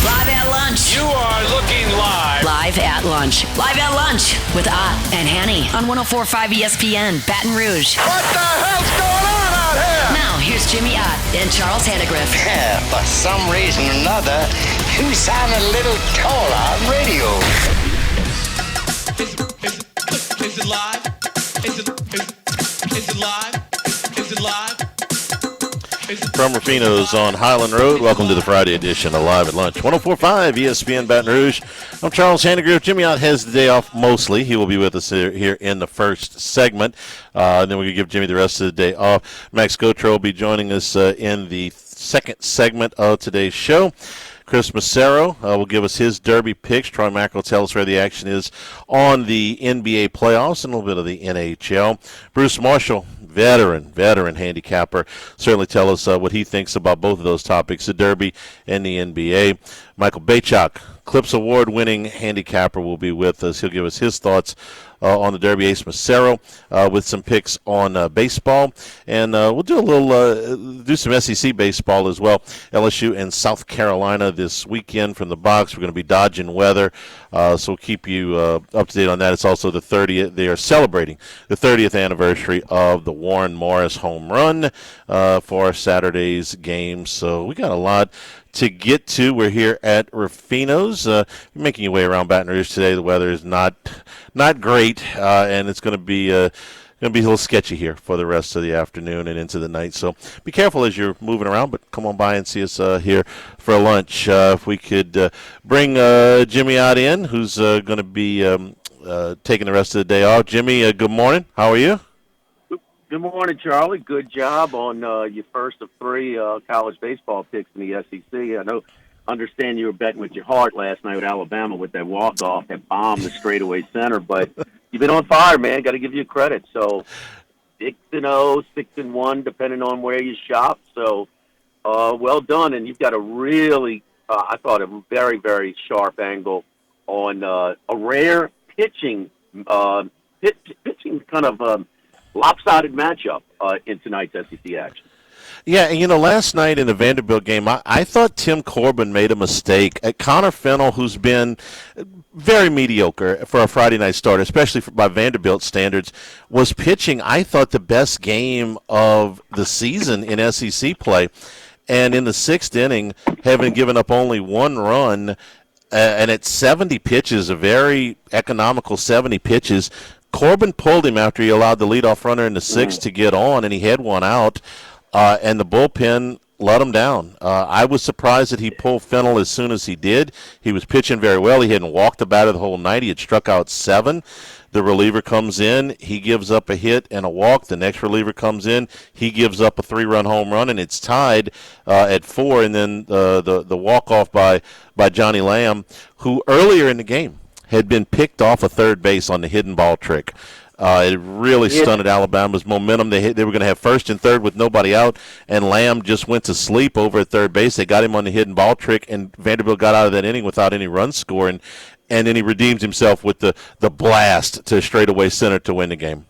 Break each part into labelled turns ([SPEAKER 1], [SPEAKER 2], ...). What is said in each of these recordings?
[SPEAKER 1] Live at lunch.
[SPEAKER 2] You are looking live.
[SPEAKER 1] Live at lunch. Live at lunch with Ott and Hanny on 104.5 ESPN, Baton Rouge.
[SPEAKER 2] What the hell's going on out here?
[SPEAKER 1] Now, here's Jimmy Ott and Charles Handegriff.
[SPEAKER 3] For some reason or another, you sound a little taller on radio.
[SPEAKER 4] Is it live? Is it live? Is it live?
[SPEAKER 5] From Rufino's on Highland Road, welcome to the Friday edition of Live at Lunch. 104.5 ESPN Baton Rouge. I'm Charles Handegriff. Jimmy Ott has the day off mostly. He will be with us here in the first segment. And then we can give Jimmy the rest of the day off. Max Gotro will be joining us in the second segment of today's show. Chris Massaro will give us his Derby picks. Troy Mack will tell us where the action is on the NBA playoffs and a little bit of the NHL. Bruce Marshall, veteran handicapper, certainly tell us what he thinks about both of those topics, the Derby and the NBA. Michael Bachok, Clips Award-winning handicapper, will be with us. He'll give us his thoughts on the Derby. Ace Massaro with some picks on baseball, and we'll do a little do some SEC baseball as well. LSU and South Carolina this weekend from the box. We're going to be dodging weather, so we'll keep you up to date on that. It's also the 30th. They are celebrating the 30th anniversary of the Warren Morris home run for Saturday's game. So we got a lot to get to. We're here at Rufino's. Making your way around Baton Rouge today. The weather is not great, and it's going to be a little sketchy here for the rest of the afternoon and into the night. So be careful as you're moving around, but come on by and see us here for lunch. If we could bring Jimmy Ott in, who's going to be taking the rest of the day off. Jimmy, good morning. How are you?
[SPEAKER 6] Good morning, Charlie. Good job on your first of three college baseball picks in the SEC. Understand you were betting with your heart last night with Alabama with that walk-off, that bomb, the straightaway center, but you've been on fire, man. Got to give you credit. So 6-0, 6-1, depending on where you shop. So well done, and you've got a really, I thought, a very, very sharp angle on a rare pitching kind of lopsided matchup in tonight's SEC action.
[SPEAKER 5] Yeah, and last night in the Vanderbilt game, I thought Tim Corbin made a mistake. Connor Fennell, who's been very mediocre for a Friday night starter, especially by Vanderbilt standards, was pitching, I thought, the best game of the season in SEC play. And in the sixth inning, having given up only one run, and at 70 pitches, a very economical 70 pitches, Corbin pulled him after he allowed the leadoff runner in the sixth to get on, and he had one out, and the bullpen let him down. I was surprised that he pulled Fennell as soon as he did. He was pitching very well. He hadn't walked the batter the whole night. He had struck out 7. The reliever comes in. He gives up a hit and a walk. The next reliever comes in. He gives up a 3-run home run, and it's tied at 4. And then the walk-off by Johnny Lamb, who earlier in the game had been picked off a third base on the hidden ball trick. It really stunted Alabama's momentum. They were going to have first and third with nobody out, and Lamb just went to sleep over at third base. They got him on the hidden ball trick, and Vanderbilt got out of that inning without any runs scored, and then he redeems himself with the blast to straightaway center to win the game.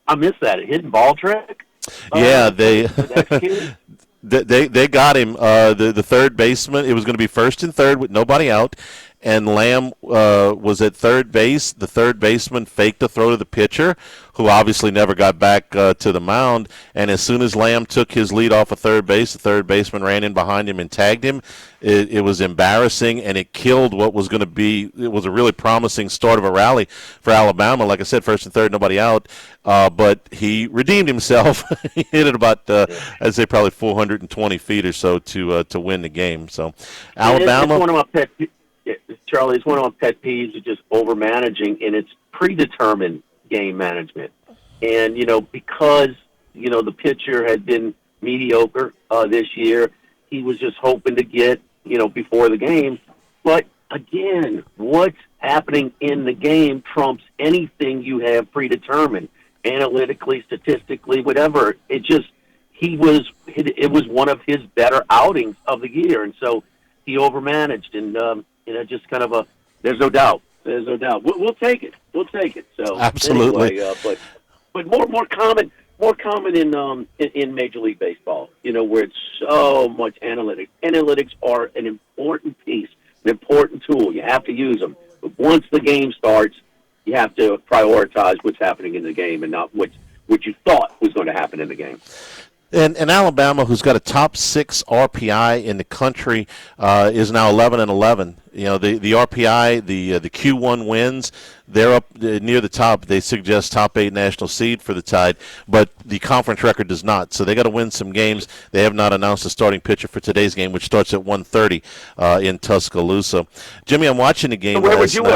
[SPEAKER 6] I missed that. A hidden ball trick?
[SPEAKER 5] Yeah, they got him. The third baseman, it was going to be first and third with nobody out, and Lamb was at third base. The third baseman faked a throw to the pitcher, who obviously never got back to the mound. And as soon as Lamb took his lead off of third base, the third baseman ran in behind him and tagged him. It was embarrassing, and it killed what was going to be. It was a really promising start of a rally for Alabama. Like I said, first and third, nobody out. But he redeemed himself. He hit it about, I'd say, probably 420 feet or so to win the game. So Alabama.
[SPEAKER 6] It's one of my pet, Charlie, it's one of my pet peeves of just overmanaging, and it's predetermined game management. And, because, the pitcher had been mediocre this year, he was just hoping to get, before the game. But, again, what's happening in the game trumps anything you have predetermined, analytically, statistically, whatever. It was one of his better outings of the year. And so he overmanaged, and, just kind of there's no doubt. We'll take it. So
[SPEAKER 5] absolutely.
[SPEAKER 6] anyway, but more common more common in Major League Baseball. Where it's so much analytics. Analytics are an important piece, an important tool. You have to use them. But once the game starts, you have to prioritize what's happening in the game and not what you thought was going to happen in the game.
[SPEAKER 5] And Alabama, who's got a top 6 RPI in the country, is now 11-11. The RPI, the Q1 wins, they're up near the top. They suggest top 8 national seed for the Tide, but the conference record does not. So they got to win some games. They have not announced a starting pitcher for today's game, which starts at 1:30 in Tuscaloosa. Jimmy, I'm watching the game.
[SPEAKER 6] So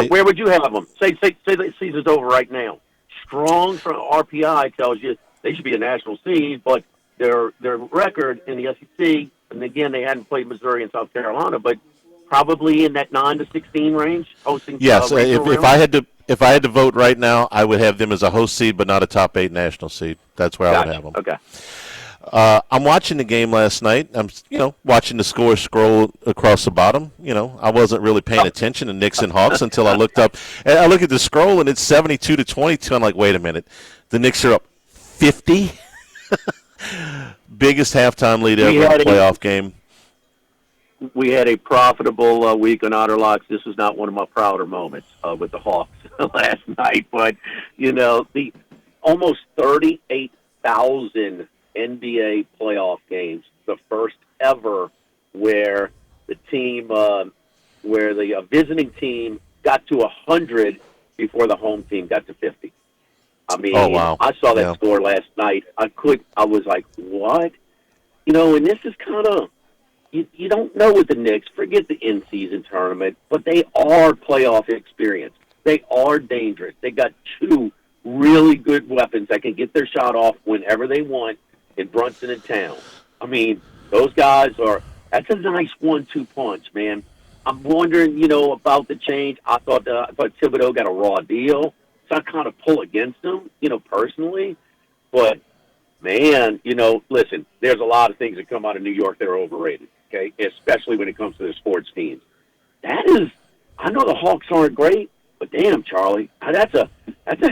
[SPEAKER 5] Where
[SPEAKER 6] would you have them? Say the season's over right now. Strong from RPI tells you they should be a national seed, but their record in the SEC, and again, they hadn't played Missouri and South Carolina, but probably in that 9-16 range. Hosting.
[SPEAKER 5] Yes, if I had to vote right now, I would have them as a host seed, but not a top 8 national seed. That's where I would have them.
[SPEAKER 6] Okay.
[SPEAKER 5] I'm watching the game last night. I'm, watching the score scroll across the bottom. I wasn't really paying attention to Knicks and Hawks until I looked up. And I look at the scroll, and it's 72-22. I'm like, wait a minute. The Knicks are up 50? Biggest halftime lead ever in a playoff game.
[SPEAKER 6] We had a profitable week on Otter Locks. This was not one of my prouder moments with the Hawks last night. But, the almost 38,000 NBA playoff games, the first ever where the team, where the visiting team got to 100 before the home team got to 50. I mean,
[SPEAKER 5] oh, wow.
[SPEAKER 6] I saw that score last night. I was like, what? And this is kind of, you don't know with the Knicks. Forget the in-season tournament, but they are playoff experience. They are dangerous. They got 2 really good weapons that can get their shot off whenever they want in Brunson and Towns. I mean, those guys that's a nice 1-2 punch, man. I'm wondering, about the change. I thought Thibodeau got a raw deal. So I kind of pull against him, personally. But, man, listen, there's a lot of things that come out of New York that are overrated, okay, especially when it comes to the sports teams. I know the Hawks aren't great, but damn, Charlie, that's a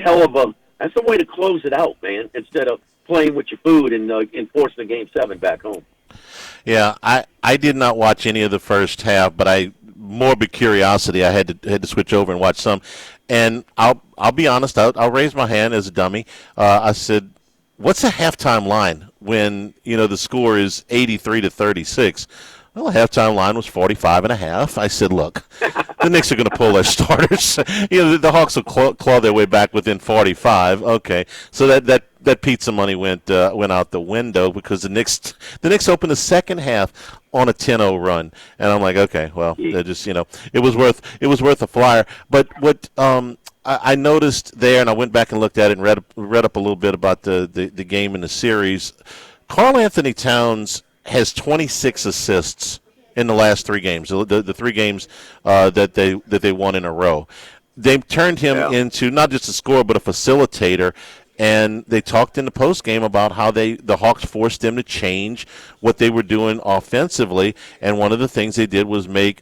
[SPEAKER 6] hell of that's a way to close it out, man, instead of playing with your food and forcing a Game 7 back home.
[SPEAKER 5] Yeah, I did not watch any of the first half, but morbid curiosity, I had to switch over and watch some. And I'll be honest, I'll raise my hand as a dummy. I said, what's a halftime line when, the score is 83-36? Well, the halftime line was 45.5. I said, look, the Knicks are going to pull their starters. The Hawks will claw their way back within 45. Okay, so that pizza money went out the window because the Knicks opened the second half on a 10-0 run, and I'm like, okay, well, they're just it was worth a flyer. But what I noticed there, and I went back and looked at it and read up a little bit about the game in the series. Karl Anthony Towns has 26 assists in the last 3 games, the 3 games that they won in a row. They've turned him into not just a scorer but a facilitator. And they talked in the postgame about how the Hawks forced them to change what they were doing offensively. And one of the things they did was make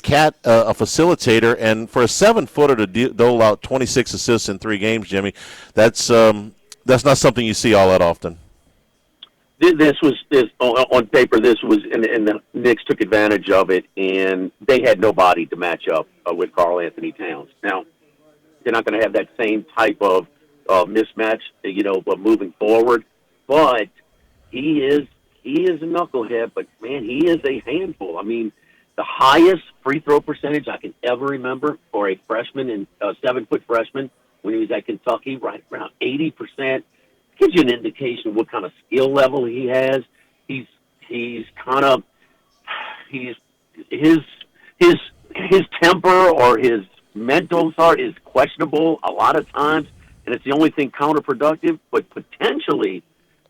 [SPEAKER 5] Cat a facilitator. And for a 7-footer to dole out 26 assists in 3 games, Jimmy, that's not something you see all that often.
[SPEAKER 6] This on paper. This was, and the Knicks took advantage of it, and they had nobody to match up with Karl Anthony Towns. Now, they're not going to have that same type of mismatch, but moving forward. But he is a knucklehead, but man, he is a handful. I mean, the highest free throw percentage I can ever remember for a freshman and a 7-foot freshman when he was at Kentucky, right around 80%. Gives you an indication of what kind of skill level he has. His temper or his mental thought is questionable a lot of times, and it's the only thing counterproductive. But potentially,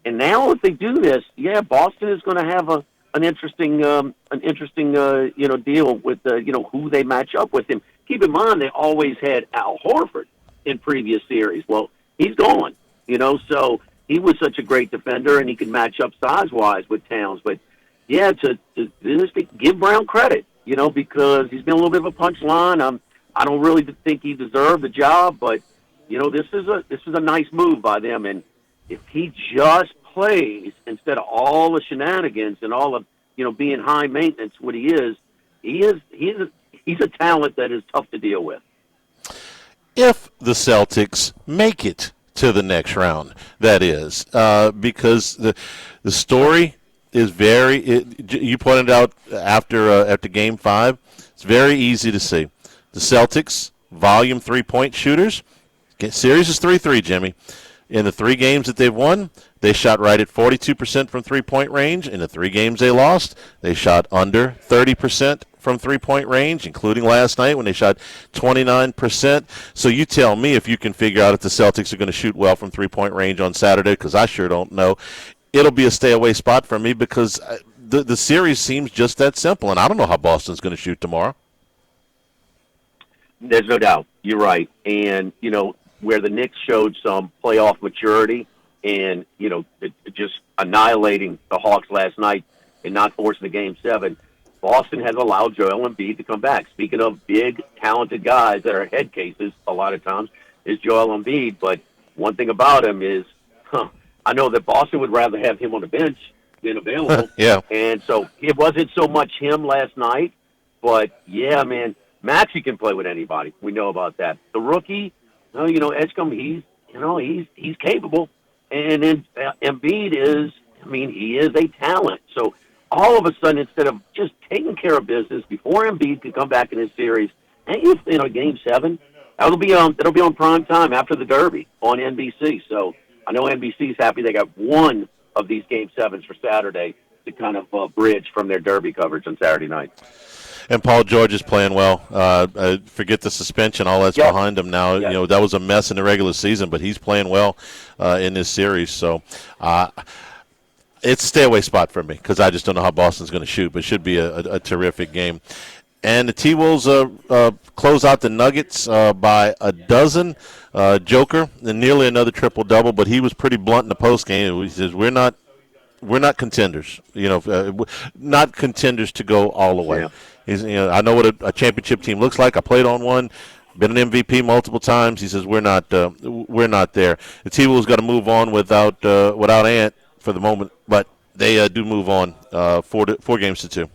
[SPEAKER 6] and now if they do this, Boston is going to have an interesting deal with who they match up with him. Keep in mind they always had Al Horford in previous series. Well, he's gone. So he was such a great defender, and he could match up size-wise with Towns. But, to give Brown credit, because he's been a little bit of a punchline. I don't really think he deserved the job, but, this is a nice move by them. And, if he just plays instead of all the shenanigans and all of being high maintenance, what he's a talent that is tough to deal with.
[SPEAKER 5] If the Celtics make it to the next round, that is, because the story is you pointed out after Game 5, it's very easy to see. The Celtics, volume 3-point shooters, series is 3-3, Jimmy. In the 3 games that they've won, they shot right at 42% from three-point range. In the 3 games they lost, they shot under 30% from three-point range, including last night when they shot 29%. So you tell me if you can figure out if the Celtics are going to shoot well from three-point range on Saturday, because I sure don't know. It'll be a stay-away spot for me because the series seems just that simple, and I don't know how Boston's going to shoot tomorrow.
[SPEAKER 6] There's no doubt. You're right. And, where the Knicks showed some playoff maturity and, just annihilating the Hawks last night and not forcing the Game 7, Boston has allowed Joel Embiid to come back. Speaking of big, talented guys that are head cases a lot of times, is Joel Embiid. But one thing about him is, I know that Boston would rather have him on the bench than available.
[SPEAKER 5] Yeah.
[SPEAKER 6] And so it wasn't so much him last night, but, yeah, man, Maxey can play with anybody. We know about that. The rookie, Edgecombe, he's capable. And then Embiid he is a talent. So all of a sudden, instead of just taking care of business before Embiid could come back in his series, and Game 7, it'll be on prime time after the Derby on NBC. So I know NBC's happy they got one of these Game 7s for Saturday to kind of bridge from their Derby coverage on Saturday night.
[SPEAKER 5] And Paul George is playing well. Forget the suspension; all that's behind him now.
[SPEAKER 6] Yep.
[SPEAKER 5] That was a mess in the regular season, but he's playing well in this series. So it's a stay-away spot for me because I just don't know how Boston's going to shoot. But it should be a terrific game. And the T-Wolves close out the Nuggets by a dozen. Joker, and nearly another triple-double, but he was pretty blunt in the postgame. He says, we're not contenders, not contenders to go all the way.
[SPEAKER 6] Yeah.
[SPEAKER 5] He's, I know what a championship team looks like. I played on one, been an MVP multiple times. He says we're not there. The T-Wolves got to move on without Ant for the moment, but they do move on 4 games to 2.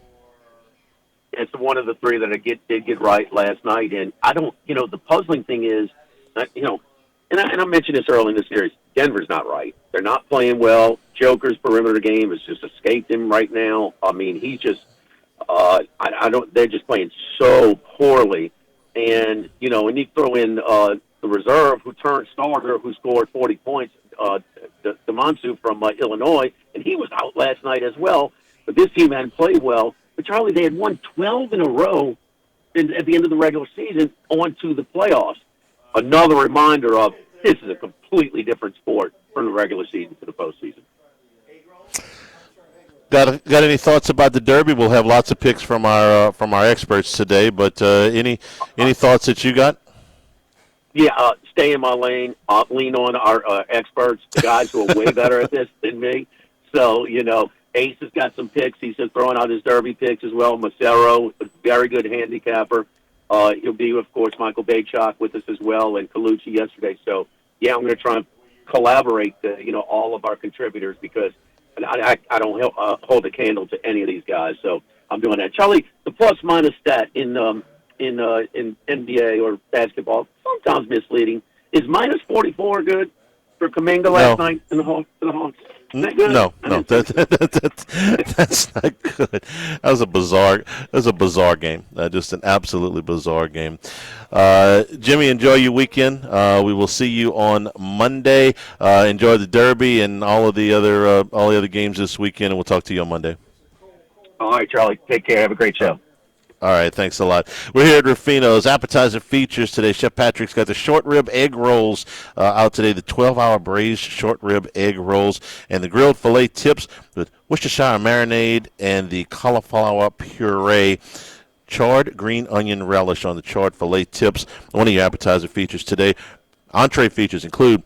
[SPEAKER 6] It's one of the 3 that I did get right last night, and I don't. The puzzling thing is, and I mentioned this early in the series. Denver's not right. They're not playing well. Joker's perimeter game has just escaped him right now. I mean, he's just. They're just playing so poorly, and and you throw in the reserve who turned starter, who scored 40 points, Demonsu from Illinois, and he was out last night as well. But this team hadn't played well. But Charlie, they had won 12 in a row at the end of the regular season on to the playoffs. Another reminder of this is a completely different sport from the regular season to the postseason.
[SPEAKER 5] Got any thoughts about the Derby? We'll have lots of picks from our experts today, but any thoughts that you got?
[SPEAKER 6] Yeah, stay in my lane. Lean on our experts, the guys who are way better at this than me. So, Ace has got some picks. He's throwing out his Derby picks as well. Macero, a very good handicapper. He'll be, of course, Michael Baychok with us as well, and Colucci yesterday. So, yeah, I'm going to try and collaborate, all of our contributors because I don't hold a candle to any of these guys. So I'm doing that. Charlie, the plus-minus stat in NBA or basketball, sometimes misleading. Is minus 44 good for Kuminga last night in the Hawks?
[SPEAKER 5] No, that's not good. That was a bizarre game. Just an absolutely bizarre game. Jimmy, enjoy your weekend. We will see you on Monday. Enjoy the Derby and all the other games this weekend, and we'll talk to you on Monday.
[SPEAKER 6] All right, Charlie. Take care. Have a great show.
[SPEAKER 5] All right, thanks a lot. We're here at Rufino's. Appetizer features today. Chef Patrick's got the short rib egg rolls out today, the 12-hour braised short rib egg rolls, and the grilled filet tips with Worcestershire marinade and the cauliflower puree. Charred green onion relish on the charred filet tips. One of your appetizer features today. Entree features include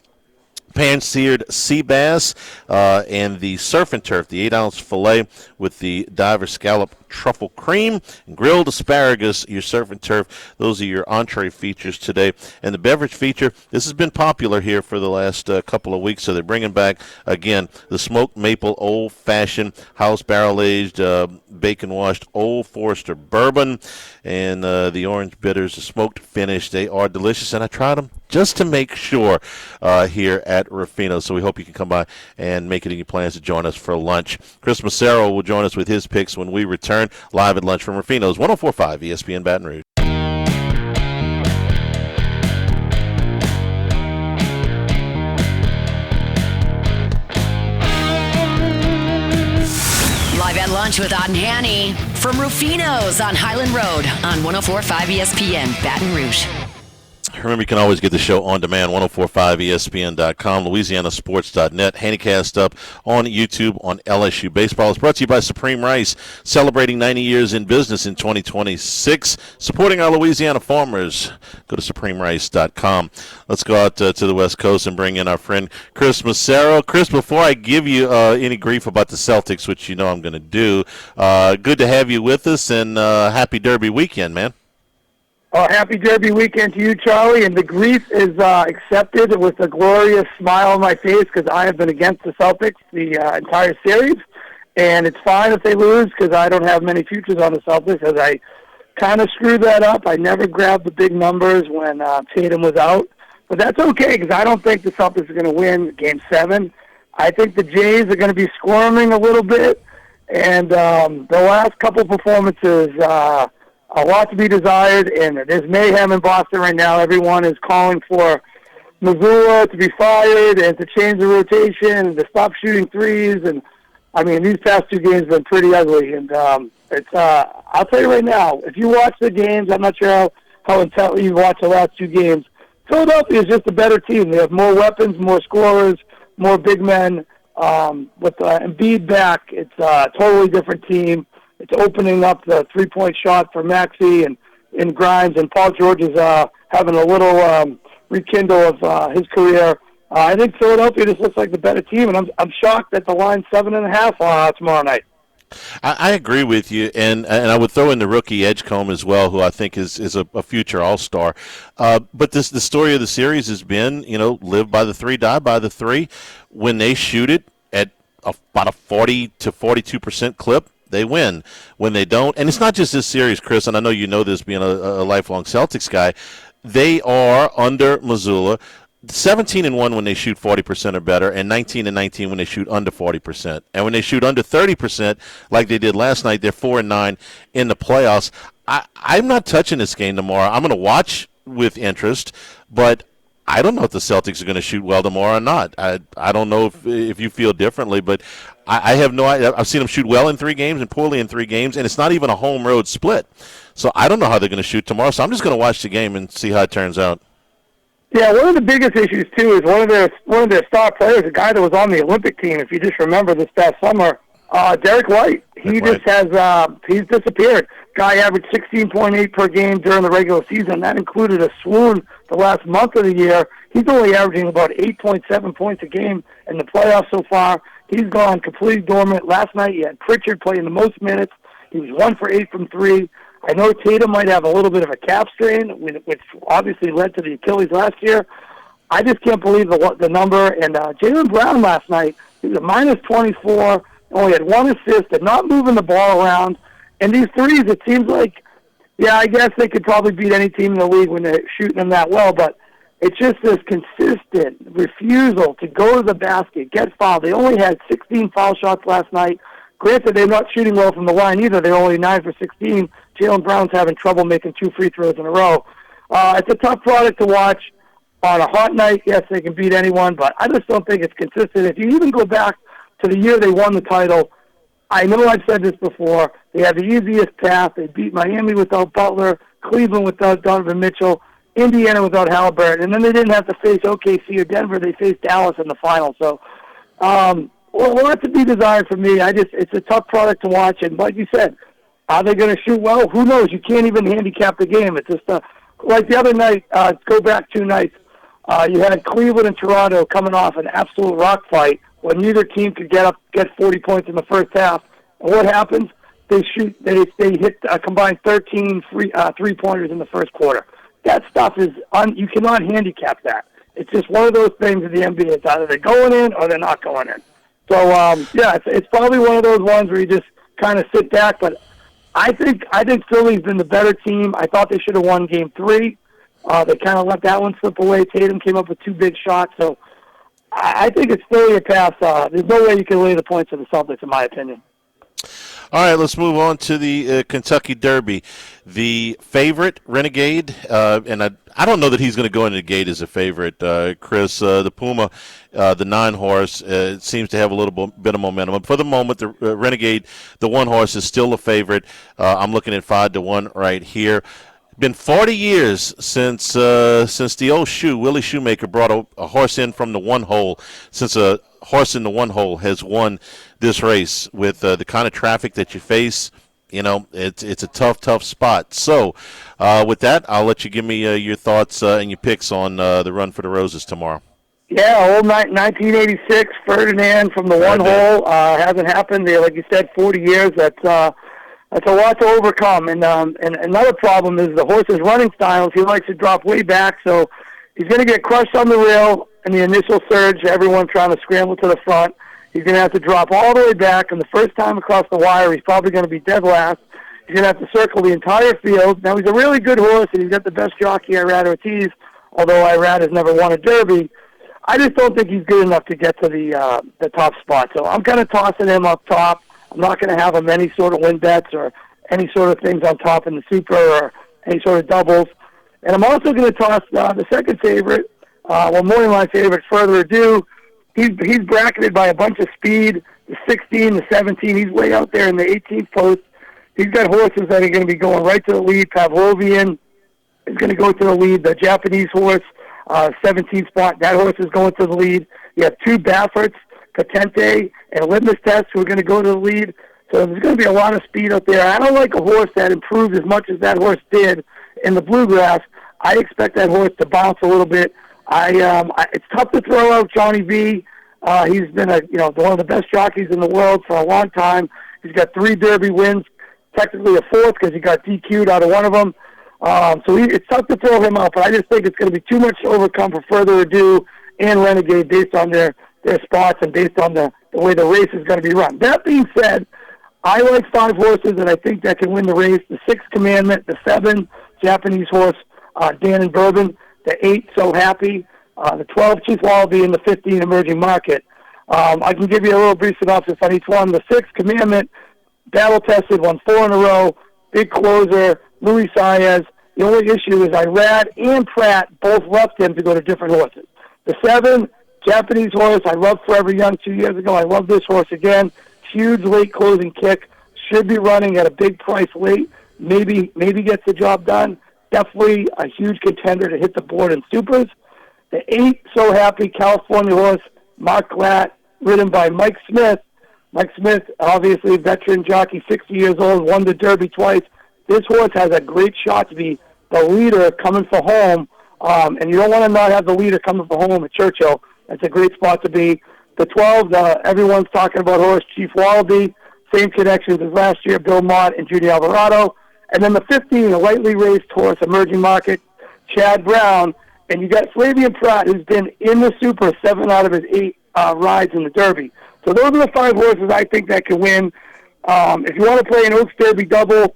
[SPEAKER 5] pan-seared sea bass and the surf and turf, the 8-ounce filet with the diver scallop truffle cream, and grilled asparagus, your surf and turf. Those are your entree features today. And the beverage feature, this has been popular here for the last couple of weeks, so they're bringing back, again, the smoked maple old-fashioned house barrel-aged bacon-washed Old Forester bourbon, and the orange bitters, the smoked finish. They are delicious, and I tried them just to make sure here at Ruffino's. So we hope you can come by and make it in your plans to join us for lunch. Chris Massaro will join us with his picks when we return live at lunch from Ruffino's, 104.5 ESPN Baton Rouge.
[SPEAKER 1] Live at lunch with Ott and Hanny from Ruffino's on Highland Road on 104.5 ESPN Baton Rouge.
[SPEAKER 5] Remember, you can always get the show on demand, 1045ESPN.com, LouisianaSports.net, Handycast up on YouTube on LSU Baseball. It's brought to you by Supreme Rice, celebrating 90 years in business in 2026, supporting our Louisiana farmers. Go to SupremeRice.com. Let's go out to the West Coast and bring in our friend Chris Massaro. Chris, before I give you any grief about the Celtics, which you know I'm going to do, good to have you with us, and happy Derby weekend, man.
[SPEAKER 7] Happy Derby weekend to you, Charlie, and the grief is accepted with a glorious smile on my face because I have been against the Celtics the entire series, and it's fine if they lose because I don't have many futures on the Celtics as I kind of screwed that up. I never grabbed the big numbers when Tatum was out, but that's okay because I don't think the Celtics are going to win Game 7. I think the Jays are going to be squirming a little bit, and the last couple performances a lot to be desired, and there's mayhem in Boston right now. Everyone is calling for Missoula to be fired and to change the rotation and to stop shooting threes. And, I mean, these past two games have been pretty ugly. And I'll tell you right now, if you watch the games, I'm not sure how intently you watched the last two games, Philadelphia is just a better team. They have more weapons, more scorers, more big men. With Embiid back, it's a totally different team. It's opening up the three-point shot for Maxey and Grimes, and Paul George is having a little rekindle of his career. I think Philadelphia just looks like the better team, and I'm shocked that the line's 7.5 tomorrow night.
[SPEAKER 5] I agree with you, and I would throw in the rookie Edgecombe as well, who I think is a future All-Star. But the story of the series has been, live by the three, die by the three. When they shoot it at about a 40 to 42% clip, they win. When they don't, and it's not just this series, Chris, and I know you know this being a lifelong Celtics guy, they are under Missoula 17-1 when they shoot 40% or better, and 19-19 when they shoot under 40%. And when they shoot under 30%, like they did last night, they're 4-9 in the playoffs. I'm not touching this game tomorrow. I'm going to watch with interest, but I don't know if the Celtics are going to shoot well tomorrow or not. I don't know if you feel differently, but I have no idea. I've seen them shoot well in 3 games and poorly in 3 games, and it's not even a home road split. So I don't know how they're going to shoot tomorrow. So I'm just going to watch the game and see how it turns out.
[SPEAKER 7] Yeah, one of the biggest issues too is one of their star players, a guy that was on the Olympic team. If you just remember this past summer, Derek White. He's disappeared. Guy averaged 16.8 per game during the regular season. That included a swoon the last month of the year. He's only averaging about 8.7 points a game in the playoffs so far. He's gone completely dormant. Last night, you had Pritchard playing the most minutes. He was 1 for 8 from 3. I know Tatum might have a little bit of a calf strain, which obviously led to the Achilles last year. I just can't believe the number. And Jaylen Brown last night, he was a minus 24, only had 1 assist, and not moving the ball around. And these threes, it seems like, yeah, I guess they could probably beat any team in the league when they're shooting them that well, but it's just this consistent refusal to go to the basket, get fouled. They only had 16 foul shots last night. Granted, they're not shooting well from the line either. They're only 9 for 16. Jaylen Brown's having trouble making 2 free throws in a row. It's a tough product to watch. On a hot night, yes, they can beat anyone, but I just don't think it's consistent. If you even go back to the year they won the title, I know I've said this before, they had the easiest path. They beat Miami without Butler, Cleveland without Donovan Mitchell, Indiana without Halliburton, and then they didn't have to face OKC or Denver. They faced Dallas in the final. So, lots to be desired for me. It's a tough product to watch, and like you said, are they going to shoot well? Who knows? You can't even handicap the game. It's just like the other night, go back 2 nights, you had Cleveland and Toronto coming off an absolute rock fight when neither team could get 40 points in the first half. And what happens? they hit a combined 13 3-pointers in the first quarter. That stuff is you cannot handicap that. It's just one of those things in the NBA. It's either they're going in or they're not going in. So it's probably one of those ones where you just kind of sit back. But I think Philly's been the better team. I thought they should have won Game 3. They kind of let that one slip away. Tatum came up with 2 big shots. So I think it's Philly a pass. There's no way you can lay the points to the Celtics, in my opinion.
[SPEAKER 5] All right, let's move on to the Kentucky Derby. The favorite, Renegade, and I don't know that he's going to go into the gate as a favorite, Chris. The Puma, the 9-horse, seems to have a little bit of momentum. For the moment, the Renegade, the 1-horse, is still a favorite. I'm looking at 5-1 right here. Been 40 years since the old Willie Shoemaker brought a horse in from the 1 hole, since a horse in the 1 hole has won this race. With the kind of traffic that you face, it's a tough spot. So with that, I'll let you give me your thoughts and your picks on the Run for the Roses tomorrow.
[SPEAKER 7] Yeah, old 1986 Ferdinand from the 1 hole hasn't happened. Like you said, 40 years. That's a lot to overcome. And another problem is the horse's running styles. He likes to drop way back, so he's going to get crushed on the rail in the initial surge. Everyone trying to scramble to the front. He's going to have to drop all the way back, and the first time across the wire, he's probably going to be dead last. He's going to have to circle the entire field. Now, he's a really good horse, and he's got the best jockey, Irad Ortiz, although Irad has never won a Derby. I just don't think he's good enough to get to the top spot. So I'm kind of tossing him up top. I'm not going to have him any sort of win bets or any sort of things on top in the Super or any sort of doubles. And I'm also going to toss the second favorite, more line favorite, Further Ado. He's bracketed by a bunch of speed, the 16, the 17. He's way out there in the 18th post. He's got horses that are going to be going right to the lead. Pavlovian is going to go to the lead. The Japanese horse, 17th spot, that horse is going to the lead. You have 2 Bafferts, Patente and Litmus Test, who are going to go to the lead. So there's going to be a lot of speed out there. I don't like a horse that improved as much as that horse did in the Bluegrass. I expect that horse to bounce a little bit. It's tough to throw out Johnny V. He's been one of the best jockeys in the world for a long time. He's got 3 Derby wins, technically a 4th because he got DQ'd out of one of them. It's tough to throw him out, but I just think it's going to be too much to overcome for Further Ado and Renegade based on their spots and based on the way the race is going to be run. That being said, I like 5 horses that I think that can win the race. The 6 Commandment, the 7 Japanese horse, Dan and Bourbon, the 8 So Happy, the 12 Chief Wallaby, and the 15 Emerging Market. I can give you a little brief synopsis on each one. The 6 Commandment, battle-tested, won 4 in a row, big closer, Louis Saez. The only issue is Irad and Pratt both left him to go to different horses. The 7 Japanese horse, I loved Forever Young 2 years ago. I love this horse again. Huge late closing kick. Should be running at a big price late. Maybe gets the job done. Definitely a huge contender to hit the board in supers. The 8 So Happy California horse, Mark Glatt, ridden by Mike Smith. Mike Smith, obviously a veteran jockey, 60 years old, won the Derby twice. This horse has a great shot to be the leader coming for home. And you don't want to not have the leader coming for home at Churchill. That's a great spot to be. The 12, everyone's talking about horse, Chief Wallaby. Same connections as last year, Bill Mott and Judy Alvarado. And then the 15, a lightly raced horse, Emerging Market, Chad Brown. And you got Flavian Pratt, who's been in the Super 7 out of his 8 rides in the Derby. So those are the 5 horses I think that can win. If you want to play an Oaks Derby double,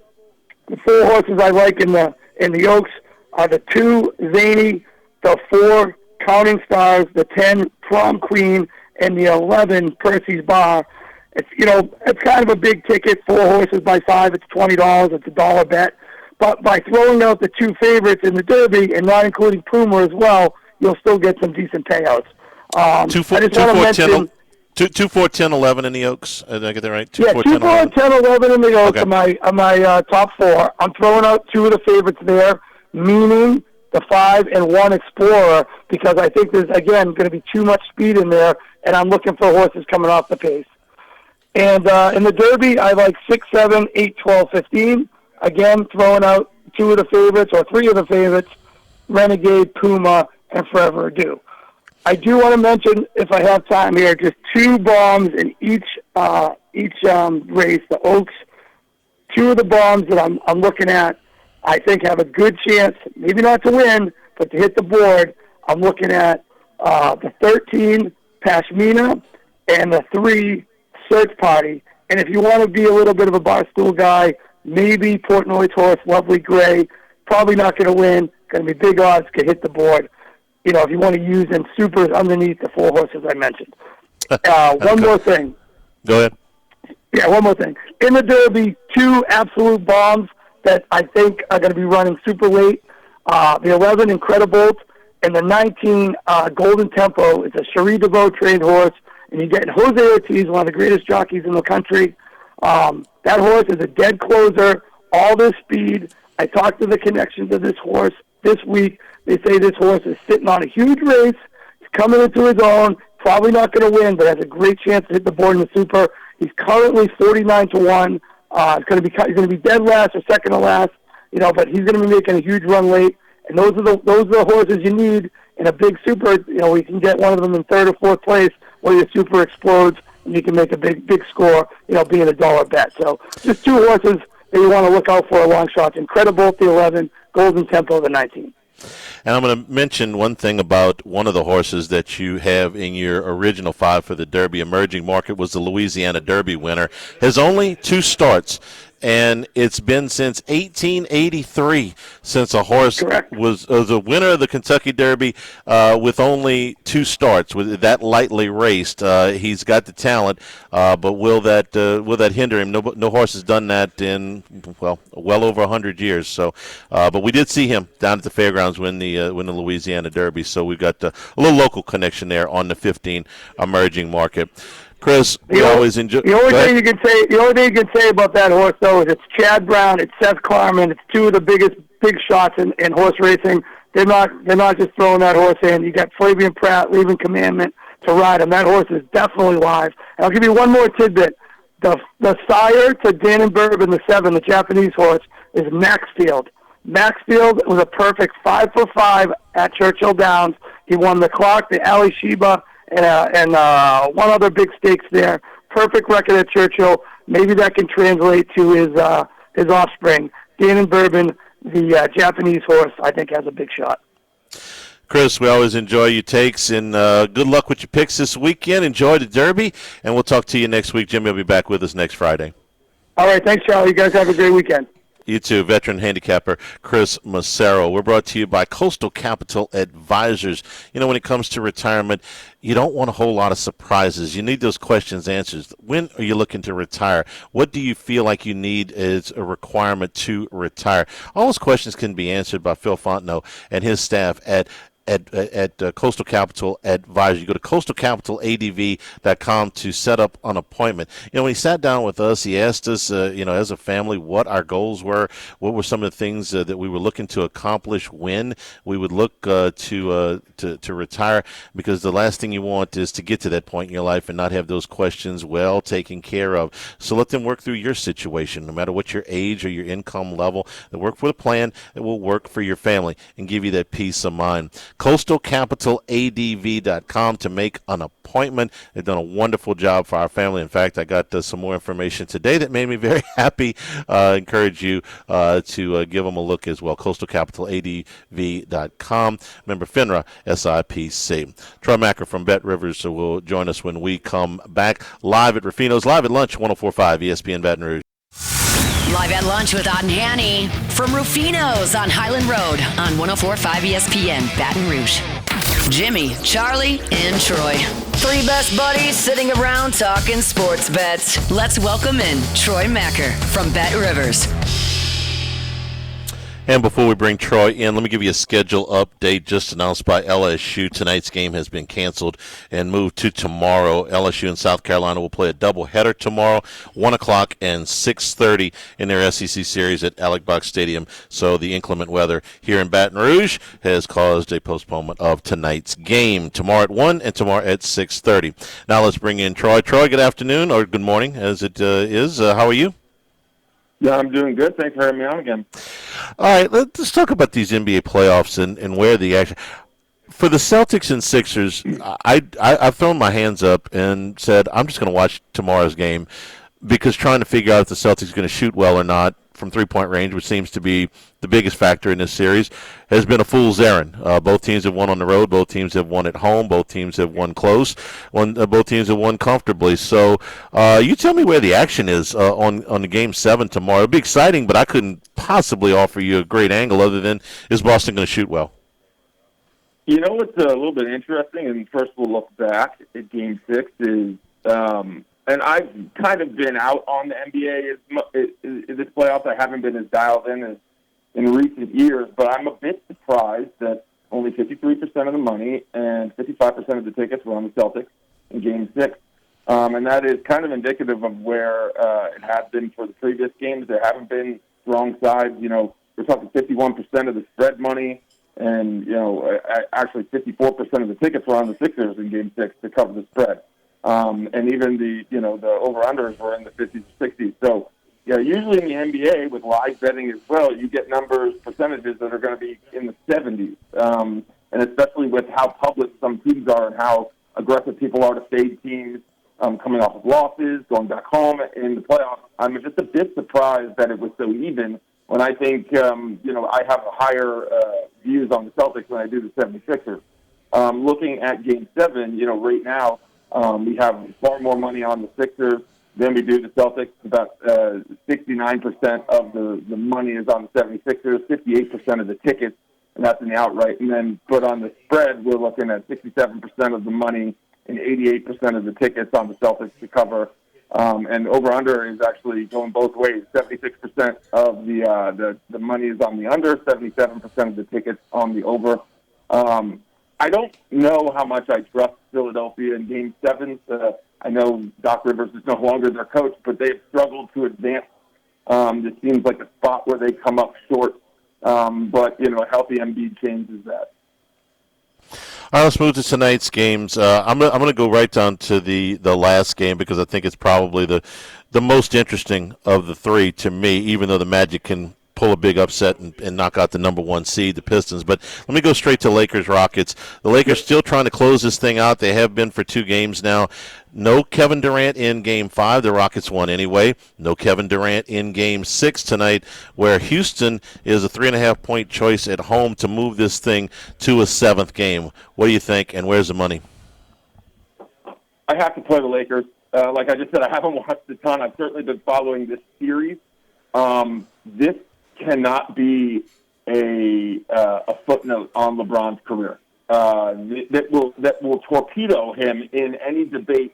[SPEAKER 7] the 4 horses I like in the Oaks are the 2 Zany, the 4 Counting Stars, the 10 Prom Queen, and the 11 Percy's Bar. It's kind of a big ticket. 4 horses by 5, it's $20. It's a $1 bet. But by throwing out the 2 favorites in the Derby and not including Puma as well, you'll still get some decent payouts.
[SPEAKER 5] 2, 4, 10, 11 in the Oaks. Did I get that right? 2, 4, 10,
[SPEAKER 7] 11 in the Oaks
[SPEAKER 5] okay.
[SPEAKER 7] are my top 4. I'm throwing out 2 of the favorites there, meaning the 5 and 1 Explorer, because I think there's, again, going to be too much speed in there, and I'm looking for horses coming off the pace. And in the Derby, I like 6, 7, 8, 12, 15. Again, throwing out 2 of the favorites, or 3 of the favorites, Renegade, Puma, and Forever Ado. I do want to mention, if I have time here, just 2 bombs in each race. The Oaks, two of the bombs that I'm looking at, I think have a good chance, maybe not to win, but to hit the board. I'm looking at the 13 Pashmina and the 3 Search Party. And if you want to be a little bit of a barstool guy, maybe Portnoy's horse, Lovely Gray, probably not going to win. Going to be big odds, could hit the board. You know, if you want to use in supers underneath the 4 horses I mentioned. One more thing.
[SPEAKER 5] Go ahead.
[SPEAKER 7] Yeah, one more thing. In the Derby, 2 absolute bombs that I think are going to be running super late. The 11, Incredibolt, and the 19, Golden Tempo. It's a Cherie DeVoe trained horse, and you get Jose Ortiz, one of the greatest jockeys in the country. That horse is a dead closer, all this speed. I talked to the connections of this horse this week. They say this horse is sitting on a huge race. He's coming into his own. Probably not going to win, but has a great chance to hit the board in the Super. He's currently 49-1. He's going to be dead last or second to last, you know. But he's going to be making a huge run late, and those are the horses you need in a big Super. You know, you can get one of them in 3rd or 4th place where your Super explodes and you can make a big score. You know, being a dollar bet. So just 2 horses that you want to look out for a long shot. Incredible, the 11, Golden Tempo, the 19.
[SPEAKER 5] And I'm going to mention one thing about one of the horses that you have in your original 5 for the Derby. Emerging Market was the Louisiana Derby winner. Has only 2 starts, and it's been since 1883 since a horse was a winner of the Kentucky Derby with only 2 starts, with that lightly raced. He's got the talent, but will that hinder him? No horse has done that in well over 100 years. So, but we did see him down at the fairgrounds win the Louisiana Derby. So we've got a little local connection there on the 15 Emerging Market. Chris, we always enjoy.
[SPEAKER 7] The only thing you can say about that horse, though, is it's Chad Brown, it's Seth Klarman, it's 2 of the big shots in horse racing. They're not just throwing that horse in. You got Flavian Pratt leaving Commandment to ride him. That horse is definitely live. And I'll give you one more tidbit. The sire to Dan Bourbon, the 7, the Japanese horse, is Maxfield. Maxfield was a perfect 5 for 5 at Churchill Downs. He won the clock, the Ali Sheba, and one other big stakes there. Perfect record at Churchill. Maybe that can translate to his offspring. Dan Bourbon, the Japanese horse, I think has a big shot.
[SPEAKER 5] Chris, we always enjoy your takes, and good luck with your picks this weekend. Enjoy the Derby, and we'll talk to you next week. Jimmy will be back with us next Friday.
[SPEAKER 7] All right, thanks, Charlie. You guys have a great weekend.
[SPEAKER 5] You too, veteran handicapper Chris Massaro. We're brought to you by Coastal Capital Advisors. You know, when it comes to retirement, you don't want a whole lot of surprises. You need those questions answered. When are you looking to retire? What do you feel like you need as a requirement to retire? All those questions can be answered by Phil Fontenot and his staff at Coastal Capital Advisor. You go to coastalcapitaladv.com to set up an appointment. You know, when he sat down with us, he asked us, as a family, what our goals were, what were some of the things that we were looking to accomplish when we would look to retire, because the last thing you want is to get to that point in your life and not have those questions well taken care of. So let them work through your situation, no matter what your age or your income level. They work for a plan that will work for your family and give you that peace of mind. coastalcapitaladv.com to make an appointment. They've done a wonderful job for our family. In fact, I got some more information today that made me very happy. Encourage you to give them a look as well. coastalcapitaladv.com. Remember, FINRA, SIPC. Troy Macker from Bet Rivers will join us when we come back live at Rufino's, live at lunch, 104.5 ESPN Baton Rouge.
[SPEAKER 1] Live at lunch with Ott and Hanny from Rufino's on Highland Road on 104.5 ESPN Baton Rouge. Jimmy, Charlie, and Troy. 3 best buddies sitting around talking sports bets. Let's welcome in Troy Macker from Bet Rivers.
[SPEAKER 5] And before we bring Troy in, let me give you a schedule update just announced by LSU. Tonight's game has been canceled and moved to tomorrow. LSU and South Carolina will play a doubleheader tomorrow, 1 o'clock and 6:30 in their SEC series at Alex Box Stadium. So the inclement weather here in Baton Rouge has caused a postponement of tonight's game. Tomorrow at 1 and tomorrow at 6:30. Now let's bring in Troy. Troy, good afternoon, or good morning as it is. How are you?
[SPEAKER 8] Yeah, I'm doing good. Thanks for having me on again.
[SPEAKER 5] All right, let's talk about these NBA playoffs and where the action. For the Celtics and Sixers, I've thrown my hands up and said I'm just going to watch tomorrow's game. because trying to figure out if the Celtics are going to shoot well or not from three-point range, which seems to be the biggest factor in this series, has been a fool's errand. Both teams have won on the road. Both teams have won at home. Both teams have won close. Both teams have won comfortably. So you tell me where the action is on the Game 7 tomorrow. It'll be exciting, but I couldn't possibly offer you a great angle other than, is Boston going to shoot well?
[SPEAKER 8] You know what's a little bit interesting, and first we'll look back at Game 6, is and I've kind of been out on the NBA this playoffs. I haven't been as dialed in as in recent years, but I'm a bit surprised that only 53% of the money and 55% of the tickets were on the Celtics in Game 6. And that is kind of indicative of where it has been for the previous games. There haven't been strong sides. You know, we're talking 51% of the spread money, and, you know, actually 54% of the tickets were on the Sixers in Game 6 to cover the spread. And even the over-unders were in the 50s or 60s. So, yeah, usually in the NBA with live betting as well, you get percentages that are going to be in the 70s. And especially with how public some teams are and how aggressive people are to fade teams coming off of losses, going back home in the playoffs. I'm just a bit surprised that it was so even when I think, I have higher views on the Celtics than I do the 76ers. Looking at Game 7, right now, we have far more money on the Sixers than we do the Celtics. About 69% of the money is on the 76ers, 58% of the tickets, and that's in the outright. And then put on the spread, we're looking at 67% of the money and 88% of the tickets on the Celtics to cover. And over-under is actually going both ways. 76% of the money is on the under, 77% of the tickets on the over. I don't know how much I trust Philadelphia in Game 7. I know Doc Rivers is no longer their coach, but they've struggled to advance. This seems like a spot where they come up short. But, a healthy Embiid changes that.
[SPEAKER 5] All right, let's move to tonight's games. I'm going to go right down to the last game because I think it's probably the most interesting of the three to me, even though the Magic can pull a big upset and knock out the number one seed, the Pistons. But let me go straight to Lakers-Rockets. The Lakers still trying to close this thing out. They have been for 2 games now. No Kevin Durant in Game 5. The Rockets won anyway. No Kevin Durant in Game 6 tonight, where Houston is a 3.5-point choice at home to move this thing to a 7th game. What do you think, and where's the money?
[SPEAKER 8] I have to play the Lakers. Like I just said, I haven't watched a ton. I've certainly been following this series. This cannot be a footnote on LeBron's career. That will torpedo him in any debate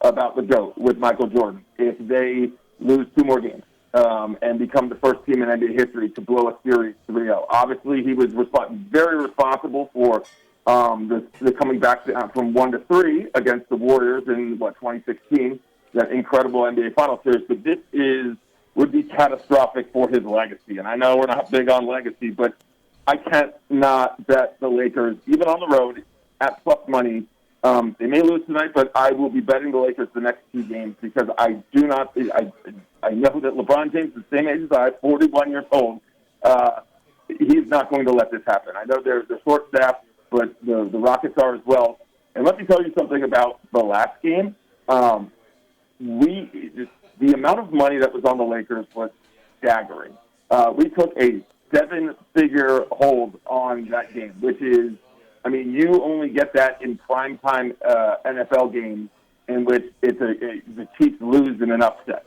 [SPEAKER 8] about the GOAT with Michael Jordan if they lose 2 more games and become the first team in NBA history to blow a series 3-0. Obviously, he was very responsible for the coming back from 1-3 against the Warriors in 2016, that incredible NBA Finals series. But this would be catastrophic for his legacy. And I know we're not big on legacy, but I can't not bet the Lakers, even on the road, at plus money. They may lose tonight, but I will be betting the Lakers the next 2 games because I know that LeBron James is the same age as I, 41 years old. He's not going to let this happen. I know they're short-staffed, but the Rockets are as well. And let me tell you something about the last game. The amount of money that was on the Lakers was staggering. We took a 7-figure hold on that game, which is, you only get that in primetime NFL games in which the Chiefs lose in an upset.